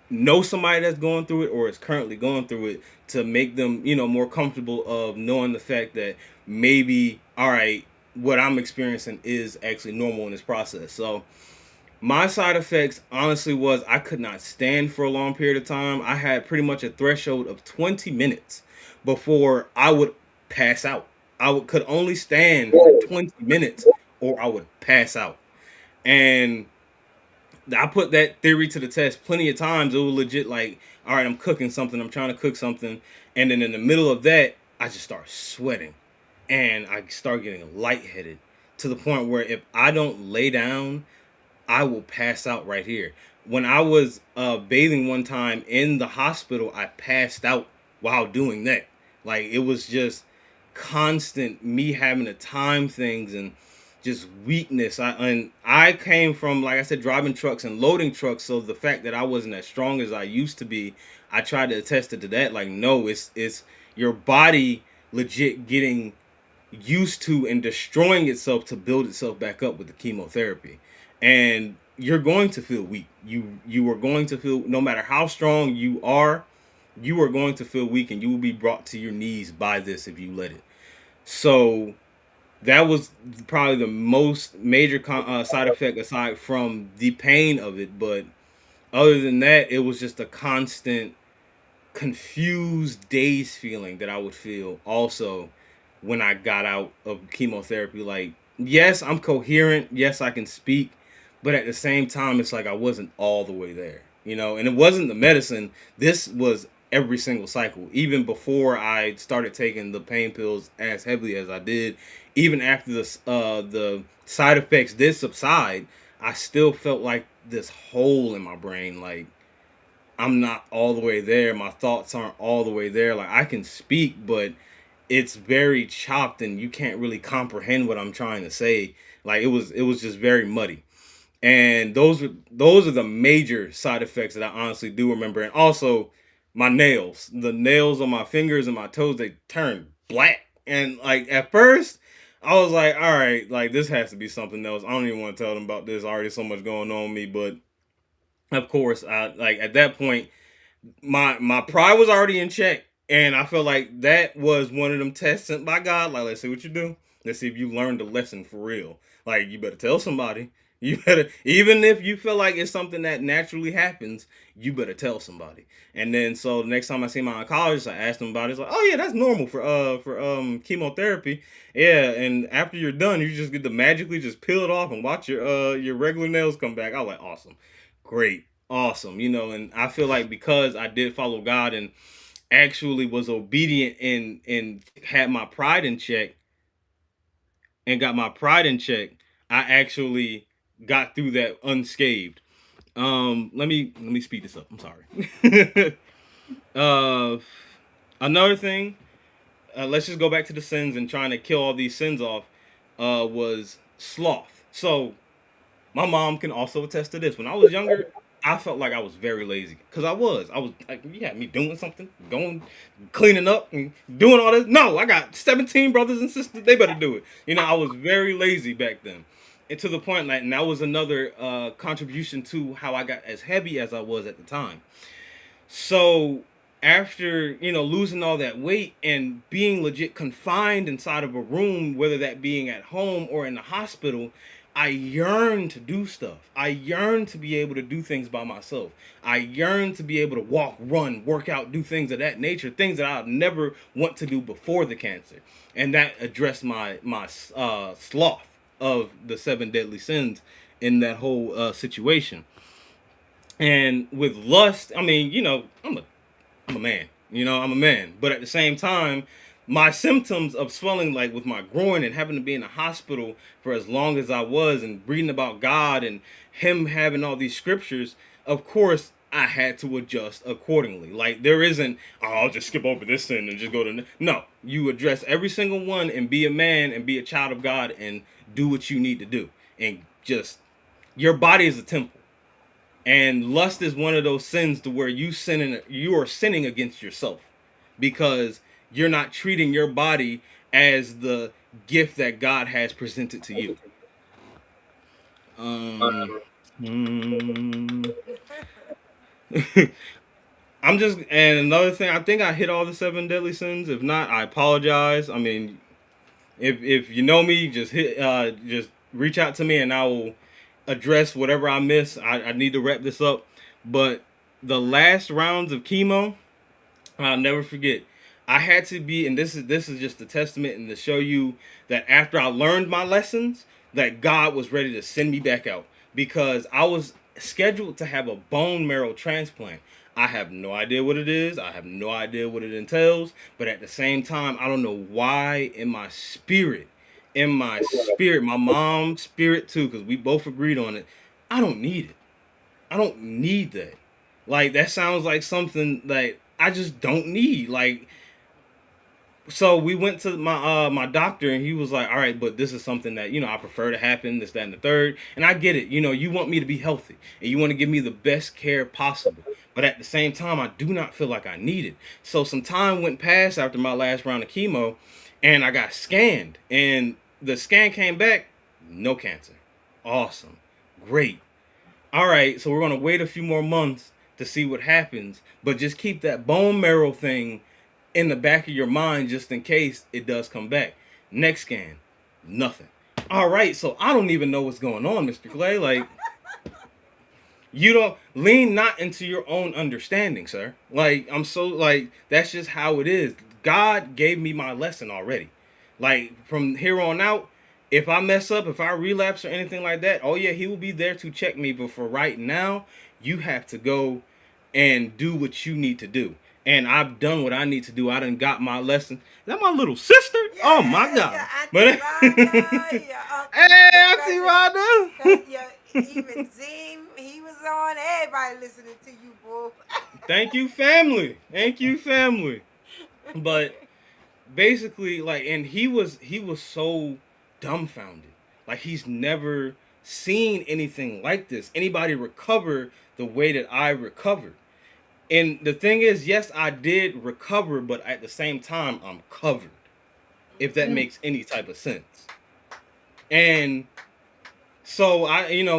know somebody that's going through it, or is currently going through it, to make them, more comfortable of knowing the fact that maybe, all right, what I'm experiencing is actually normal in this process. So my side effects honestly was I could not stand for a long period of time. I had pretty much a threshold of 20 minutes before I would pass out. Could only stand for 20 minutes or I would pass out. And I put that theory to the test plenty of times. It was legit like, all right, I'm cooking something. I'm trying to cook something. And then in the middle of that, I just start sweating. And I start getting lightheaded to the point where if I don't lay down, I will pass out right here. When I was bathing one time in the hospital, I passed out while doing that. Like, it was just constant me having to time things and just weakness. I came from, like I said, driving trucks and loading trucks. So the fact that I wasn't as strong as I used to be, I tried to attest it to that. Like, no, it's your body legit getting used to and destroying itself to build itself back up with the chemotherapy. And you're going to feel weak. You are going to feel, no matter how strong you are going to feel weak, and you will be brought to your knees by this if you let it. So that was probably the most major side effect aside from the pain of it. But other than that, it was just a constant confused, dazed feeling that I would feel also when I got out of chemotherapy. Like, yes, I'm coherent. Yes, I can speak. But at the same time, it's like I wasn't all the way there. you know, and it wasn't the medicine. This was every single cycle. Even before I started taking the pain pills as heavily as I did, even after the side effects did subside, I still felt like this hole in my brain. Like I'm not all the way there. My thoughts aren't all the way there. Like I can speak, but it's very chopped and you can't really comprehend what I'm trying to say. Like it was just very muddy. And those are the major side effects that I honestly do remember. And also my nails, the nails on my fingers and my toes, they turned black. And like at first I was like, all right, like this has to be something else. I don't even want to tell them about this. Already so much going on with me. But of course, I like at that point, my pride was already in check, and I felt like that was one of them tests sent by God. Like, let's see what you do. Let's see if you learned the lesson for real. Like, you better tell somebody. You better, even if you feel like it's something that naturally happens, you better tell somebody. And then, so the next time I see my oncologist, I asked him about it. It's like, oh yeah, that's normal for chemotherapy. Yeah, and after you're done, you just get to magically just peel it off and watch your regular nails come back. I was like, awesome, great, awesome, you know. And I feel like because I did follow God and actually was obedient and had my pride in check and got my pride in check, I actually got through that unscathed. Let me speed this up. I'm sorry. Another thing, let's just go back to the sins and trying to kill all these sins off, was sloth. So my mom can also attest to this. When I was younger, I felt like I was very lazy because I was like, you had me doing something, going, cleaning up and doing all this. No, I got 17 brothers and sisters. They better do it. You know, I was very lazy back then. And to the point, like, and that was another contribution to how I got as heavy as I was at the time. So after, you know, losing all that weight and being legit confined inside of a room, whether that being at home or in the hospital, I yearned to do stuff. I yearned to be able to do things by myself. I yearned to be able to walk, run, work out, do things of that nature, things that I'd never want to do before the cancer. And that addressed my sloth of the 7 deadly sins in that whole situation. And with lust, I mean, you know, I'm a man, you know, I'm a man. But at the same time, my symptoms of swelling, like with my groin and having to be in the hospital for as long as I was and reading about God and him having all these scriptures, of course, I had to adjust accordingly. Like there isn't, oh, I'll just skip over this sin and just go to, no, you address every single one and be a man and be a child of God and do what you need to do. And just, your body is a temple. And lust is one of those sins to where you are sinning against yourself because you're not treating your body as the gift that God has presented to you. I'm just, and another thing, I think I hit all the 7 deadly sins. If not, I apologize. I mean, if you know me, just reach out to me and I will address whatever I miss. I need to wrap this up. But the last rounds of chemo, I'll never forget. I had to be, and this is just a testament and to show you that after I learned my lessons, that God was ready to send me back out because I was scheduled to have a bone marrow transplant. I have no idea what it is. I have no idea what it entails. But at the same time, I don't know why in my spirit, my mom's spirit too, because we both agreed on it, I don't need it. I don't need that. Like, that sounds like something that I just don't need. Like, so we went to my doctor and he was like, all right, but this is something that, you know, I prefer to happen, this, that, and the third. And I get it. You know, you want me to be healthy and you want to give me the best care possible. But at the same time, I do not feel like I need it. So some time went past after my last round of chemo and I got scanned and the scan came back, no cancer. Awesome. Great. All right. So we're going to wait a few more months to see what happens, but just keep that bone marrow thing in the back of your mind just in case it does come back. Next scan, nothing. All right, so I don't even know what's going on, Mr. Clay. Like, you don't lean not into your own understanding, sir. Like, I'm so, like, that's just how it is. God gave me my lesson already. Like, from here on out, if I mess up, if I relapse or anything like that, oh yeah, he will be there to check me. But for right now, you have to go and do what you need to do. And I've done what I need to do. I done got my lesson. Is that my little sister? Yeah, Oh my God. yeah, But Auntie Rhonda, your uncle, hey, your Auntie cousin, Rhonda. yeah, even Zim, he was on. Everybody listening to you, boo. Thank you, family. Thank you, family. But basically, like, and he was so dumbfounded. Like, he's never seen anything like this. Anybody recover the way that I recovered. And the thing is, yes, I did recover, but at the same time, I'm covered. If that makes any type of sense. And so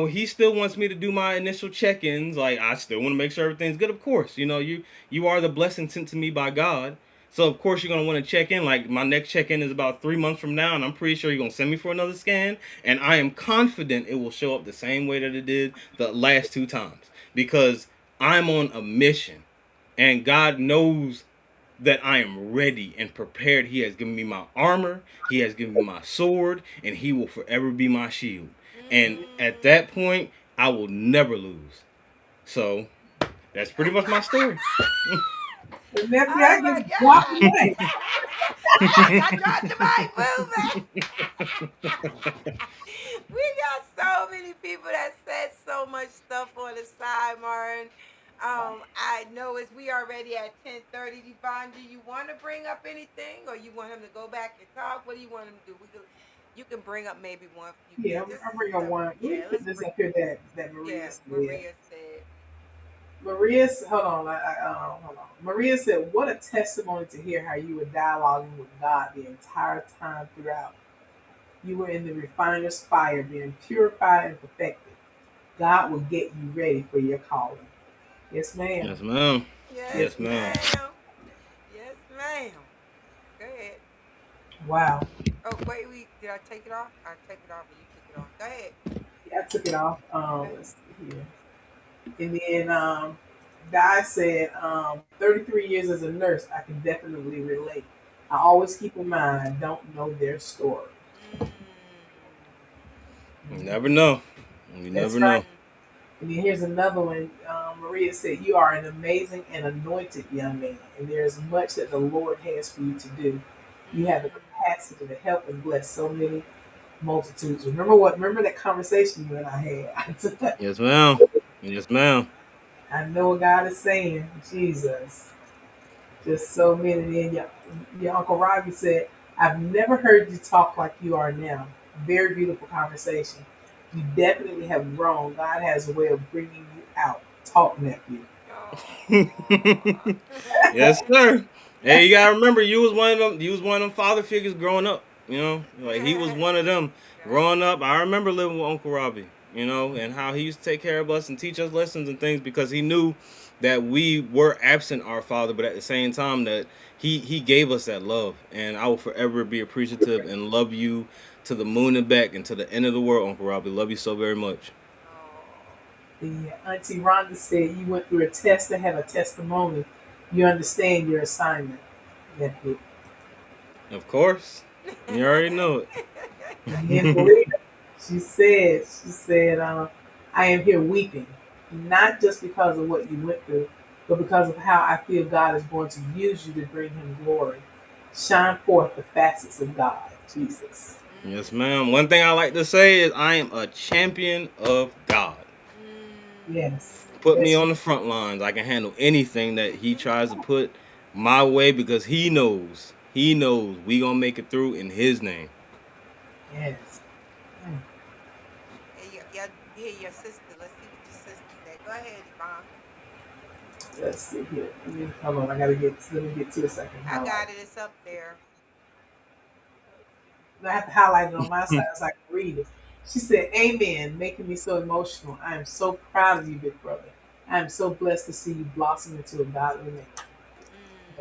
he still wants me to do my initial check-ins. Like, I still want to make sure everything's good. Of course, you are the blessing sent to me by God. So of course you're gonna want to check in. Like, my next check-in is about 3 months from now, and I'm pretty sure you're gonna send me for another scan. And I am confident it will show up the same way that it did the last 2 times, because I'm on a mission, and God knows that I am ready and prepared. He has given me my armor, he has given me my sword, and he will forever be my shield. And at that point, I will never lose. So that's pretty much my story. And nephew, Oh I my just walked God. away. I dropped the mic, moving. We got so many people that said so much stuff on the side, Martin. I know we already at 10:30. Devon, do you want to bring up anything, or you want him to go back and talk? What do you want him to do? You can bring up maybe one. Yeah, I'm bringing up one. Let me Yeah, put this up here that Maria yeah, said. Maria said. Hold on. Maria said, "What a testimony to hear how you were dialoguing with God the entire time throughout. You were in the refiner's fire, being purified and perfected. God will get you ready for your calling." Yes, ma'am. Yes, ma'am. Yes, Yes, ma'am. ma'am. Yes, ma'am. Go ahead. Wow. Oh, wait, did I take it off? I take it off, or you took it off? Go ahead. Yeah, I took it off. Let's see here. And then Di said, 33 years as a nurse, I can definitely relate. I always keep in mind, I don't know their story. You never know. You That's never right. know. And then here's another one. Maria said, "You are an amazing and anointed young man, and there is much that the Lord has for you to do. You have the capacity to help and bless so many multitudes." Remember that conversation you and I had? Yes, ma'am. Yes, ma'am. I know what God is saying. Jesus. Just so many. And then your Uncle Robbie said, "I've never heard you talk like you are now. Very beautiful conversation. You definitely have grown. God has a way of bringing you out. Talk, nephew." Yes, sir. Hey, you gotta remember, you was one of them. You was one of them father figures growing up. Like, he was one of them growing up. I remember living with Uncle Robbie. And how he used to take care of us and teach us lessons and things, because he knew that we were absent our father, but at the same time that he gave us that love. And I will forever be appreciative and love you to the moon and back and to the end of the world, Uncle Robbie. Love you so very much. The Auntie Rhonda said, "You went through a test to have a testimony. You understand your assignment, nephew." Of course. You already know it. And then Maria, she said, "I am here weeping, not just because of what you went through, but because of how I feel God is going to use you to bring him glory. Shine forth the facets of God, Jesus." Yes, ma'am. One thing I like to say is I am a champion of God. Yes. Put me on the front lines. I can handle anything that he tries to put my way, because he knows we gonna make it through in his name. Yes. Hey, your sister. Let's see what your sister said. Go ahead, Yvonne. Let's see here. Hold on. Let me get to a second. I got it. It's up there. I have to highlight it on my side so I can read it. She said, "Amen, making me so emotional. I am so proud of you, big brother. I am so blessed to see you blossom into a godly man."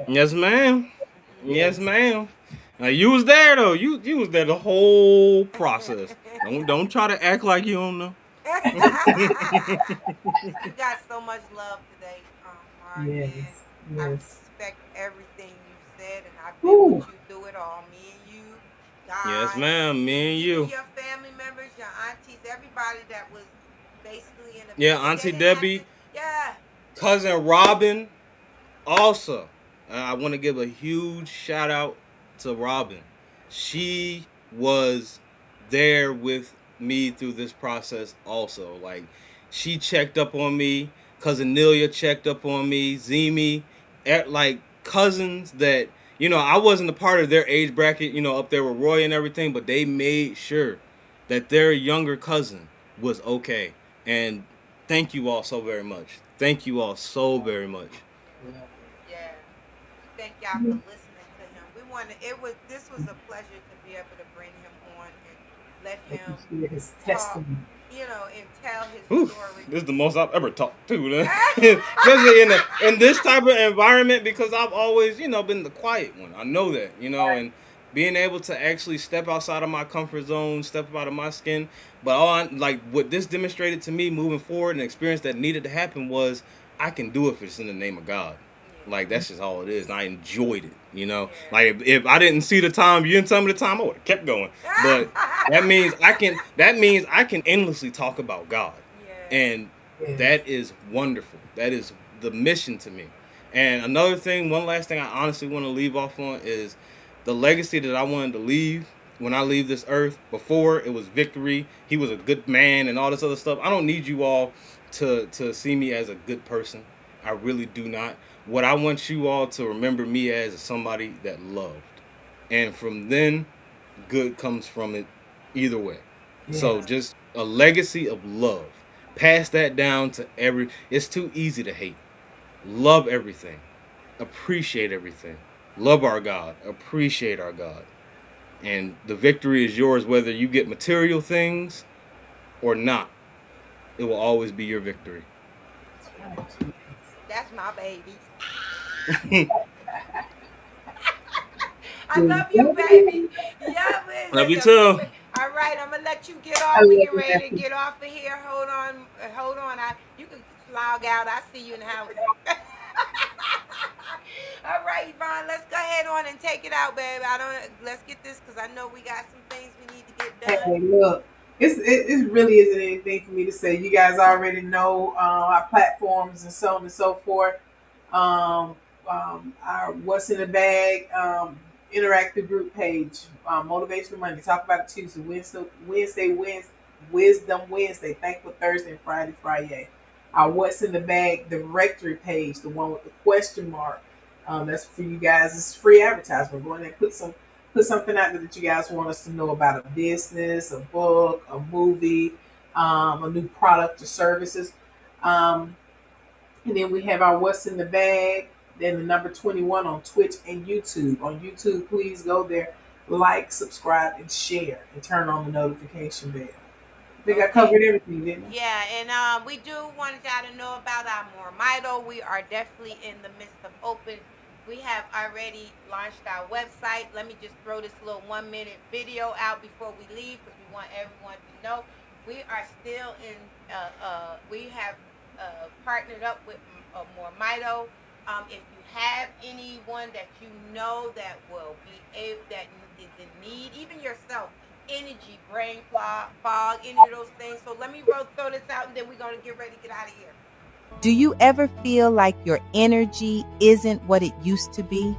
Yes, ma'am. Yes, ma'am. Now, you was there though. You was there the whole process. Don't try to act like you don't know. You got so much love today, Marvin. Yes. I Yes. respect everything you said, and I've been with you through it all. Me and you, God. Yes, ma'am. Me and Even you. your family members, your aunties, everybody that was basically in the Yeah, they Auntie didn't have Debbie, to- yeah. cousin Robin. Also, I want to give a huge shout out to Robin. She was there with me through this process also. Like, she checked up on me. Cousin Nelia checked up on me. Zemi, like cousins that, I wasn't a part of their age bracket, up there with Roy and everything, but they made sure that their younger cousin was okay. And thank you all so very much. Thank you all so very much. Yeah. Thank y'all for listening to him. This was a pleasure to be able to bring him on and let him His talk, testimony. and tell his Oof, story. this is the most I've ever talked to, especially in this type of environment, because I've always, been the quiet one. I know that, and being able to actually step outside of my comfort zone, step out of my skin. But like what this demonstrated to me moving forward, and the experience that needed to happen was I can do it if it's in the name of God. Like, that's just all it is. And I enjoyed it, Yeah. Like, if I didn't see the time, you didn't tell me the time, I would have kept going. But that means I can endlessly talk about God. Yeah. And that is wonderful. That is the mission to me. And another thing, one last thing I honestly want to leave off on is the legacy that I wanted to leave when I leave this earth. Before, it was victory. He was a good man and all this other stuff. I don't need you all to see me as a good person. I really do not. What I want you all to remember me as is somebody that loved. And from then, good comes from it either way. Yeah. So just a legacy of love. Pass that down to it's too easy to hate. Love everything. Appreciate everything. Love our God. Appreciate our God. And the victory is yours whether you get material things or not. It will always be your victory. That's my baby. I love you, baby. Yeah, man. Love you too. All right, I'm gonna let you get I off. love We get you, ready to Becky. get off of here. Hold on. You can log out. I see you in the house. All right, Yvonne, let's go ahead on and take it out, baby. Let's get this because I know we got some things we need to get done. Hey, look, it really isn't anything for me to say. You guys already know our platforms and so on and so forth. Our What's in the Bag interactive group page, Motivational Monday, Talk About It Tuesday, Wisdom Wednesday, Thankful Thursday, and Friday. Our What's in the Bag directory page, the one with the question mark. That's for you guys. It's free advertisement. Go in there, put something out there that you guys want us to know about a business, a book, a movie, a new product or services. And then we have our What's in the Bag, then the number 21 on Twitch and YouTube. On YouTube, please go there, like, subscribe, and share, and turn on the notification bell. I think I covered everything, didn't I? Yeah, and we do want y'all to know about our Mormito. We are definitely in the midst of open. We have already launched our website. Let me just throw this little 1-minute video out before we leave because we want everyone to know we are still in. We have partnered up with Mormito. If you have anyone that you know that will be that is in need, even yourself. Energy, brain fog, any of those things. So let me throw this out and then we're going to get ready to get out of here. Do you ever feel like your energy isn't what it used to be?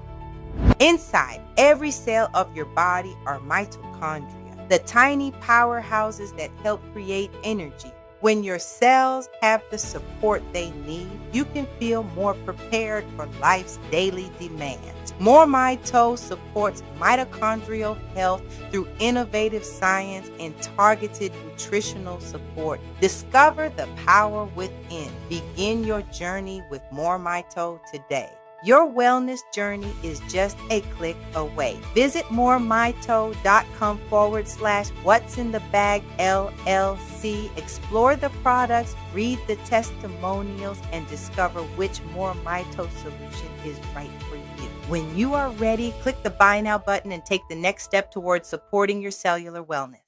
Inside every cell of your body are mitochondria, the tiny powerhouses that help create energy. When your cells have the support they need, you can feel more prepared for life's daily demands. Mormito supports mitochondrial health through innovative science and targeted nutritional support. Discover the power within. Begin your journey with Mormito today. Your wellness journey is just a click away. Visit moremito.com/What's in the Bag LLC. Explore the products, read the testimonials, and discover which Mormito solution is right for you. When you are ready, click the Buy Now button and take the next step towards supporting your cellular wellness.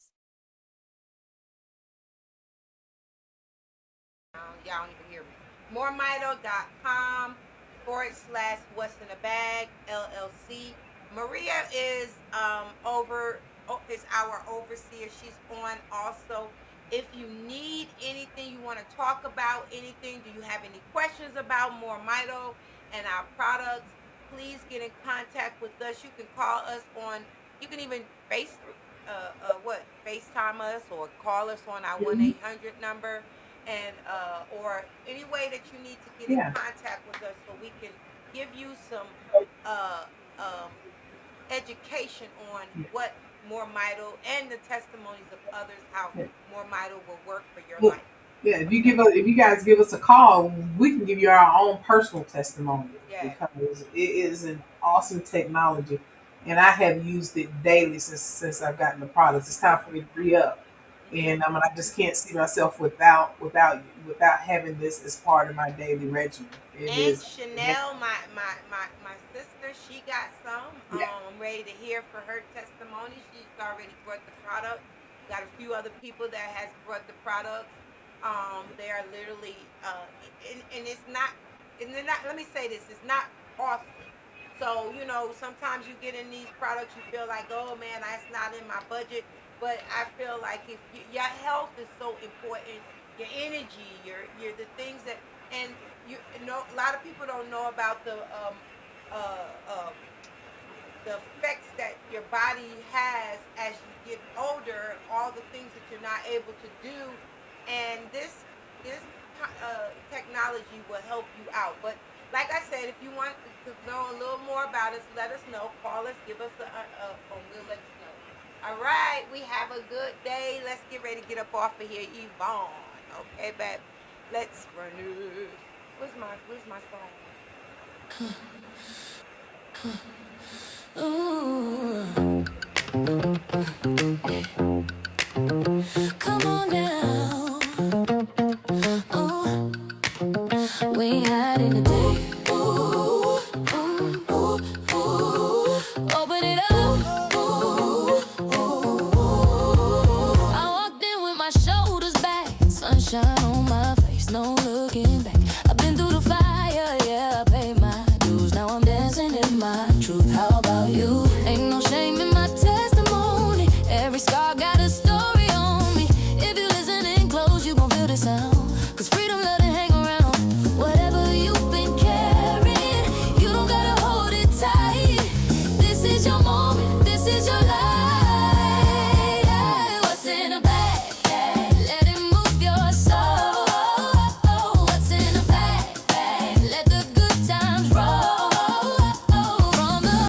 Y'all don't even hear me. Moremito.com/What's in the Bag LLC. Maria is over is our overseer. She's on also. If you need anything, you want to talk about anything, do you have any questions about Mormito and our products, please get in contact with us. You can call us on, you can even FaceTime us or call us on our 1-800 number, and or any way that you need to get in Yeah. contact with us so we can give you some uh, um, education on what Mormito and the testimonies of others, how Yeah. Mormito will work for your Well, life. yeah, if you guys give us a call, we can give you our own personal testimony Yeah. because it is an awesome technology, and I have used it daily since I've gotten the products. It's time for me to re up, and I just can't see myself without having this as part of my daily regimen. It And is, Chanel, my sister, she got some. yeah, I'm ready to hear for her testimony. She's already brought the product. Got a few other people that has brought the products. They are literally, and it's not, and they're not. Let me say this: it's not costly. So sometimes you get in these products, you feel like, oh man, that's not in my budget. But I feel like if your health is so important, your energy, your the things that, and a lot of people don't know about uh, um, the effects that your body has as you get older, all the things that you're not able to do, and this technology will help you out. But like I said, if you want to know a little more about us, let us know. Call us, give us a phone. We'll let you know. All right, we have a good day. Let's get ready to get up off of here, Yvonne. Okay, babe. Let's run it. Where's my phone? Ooh. Come on now. Ooh. We ain't had in a day. Ooh. Ooh. Ooh. Ooh. Open it up. Ooh. Ooh. I walked in with my shoulders back, sunshine on my face, no looking back. I've been through the fire, yeah, I paid my dues. Now I'm dancing in my truth. How about you?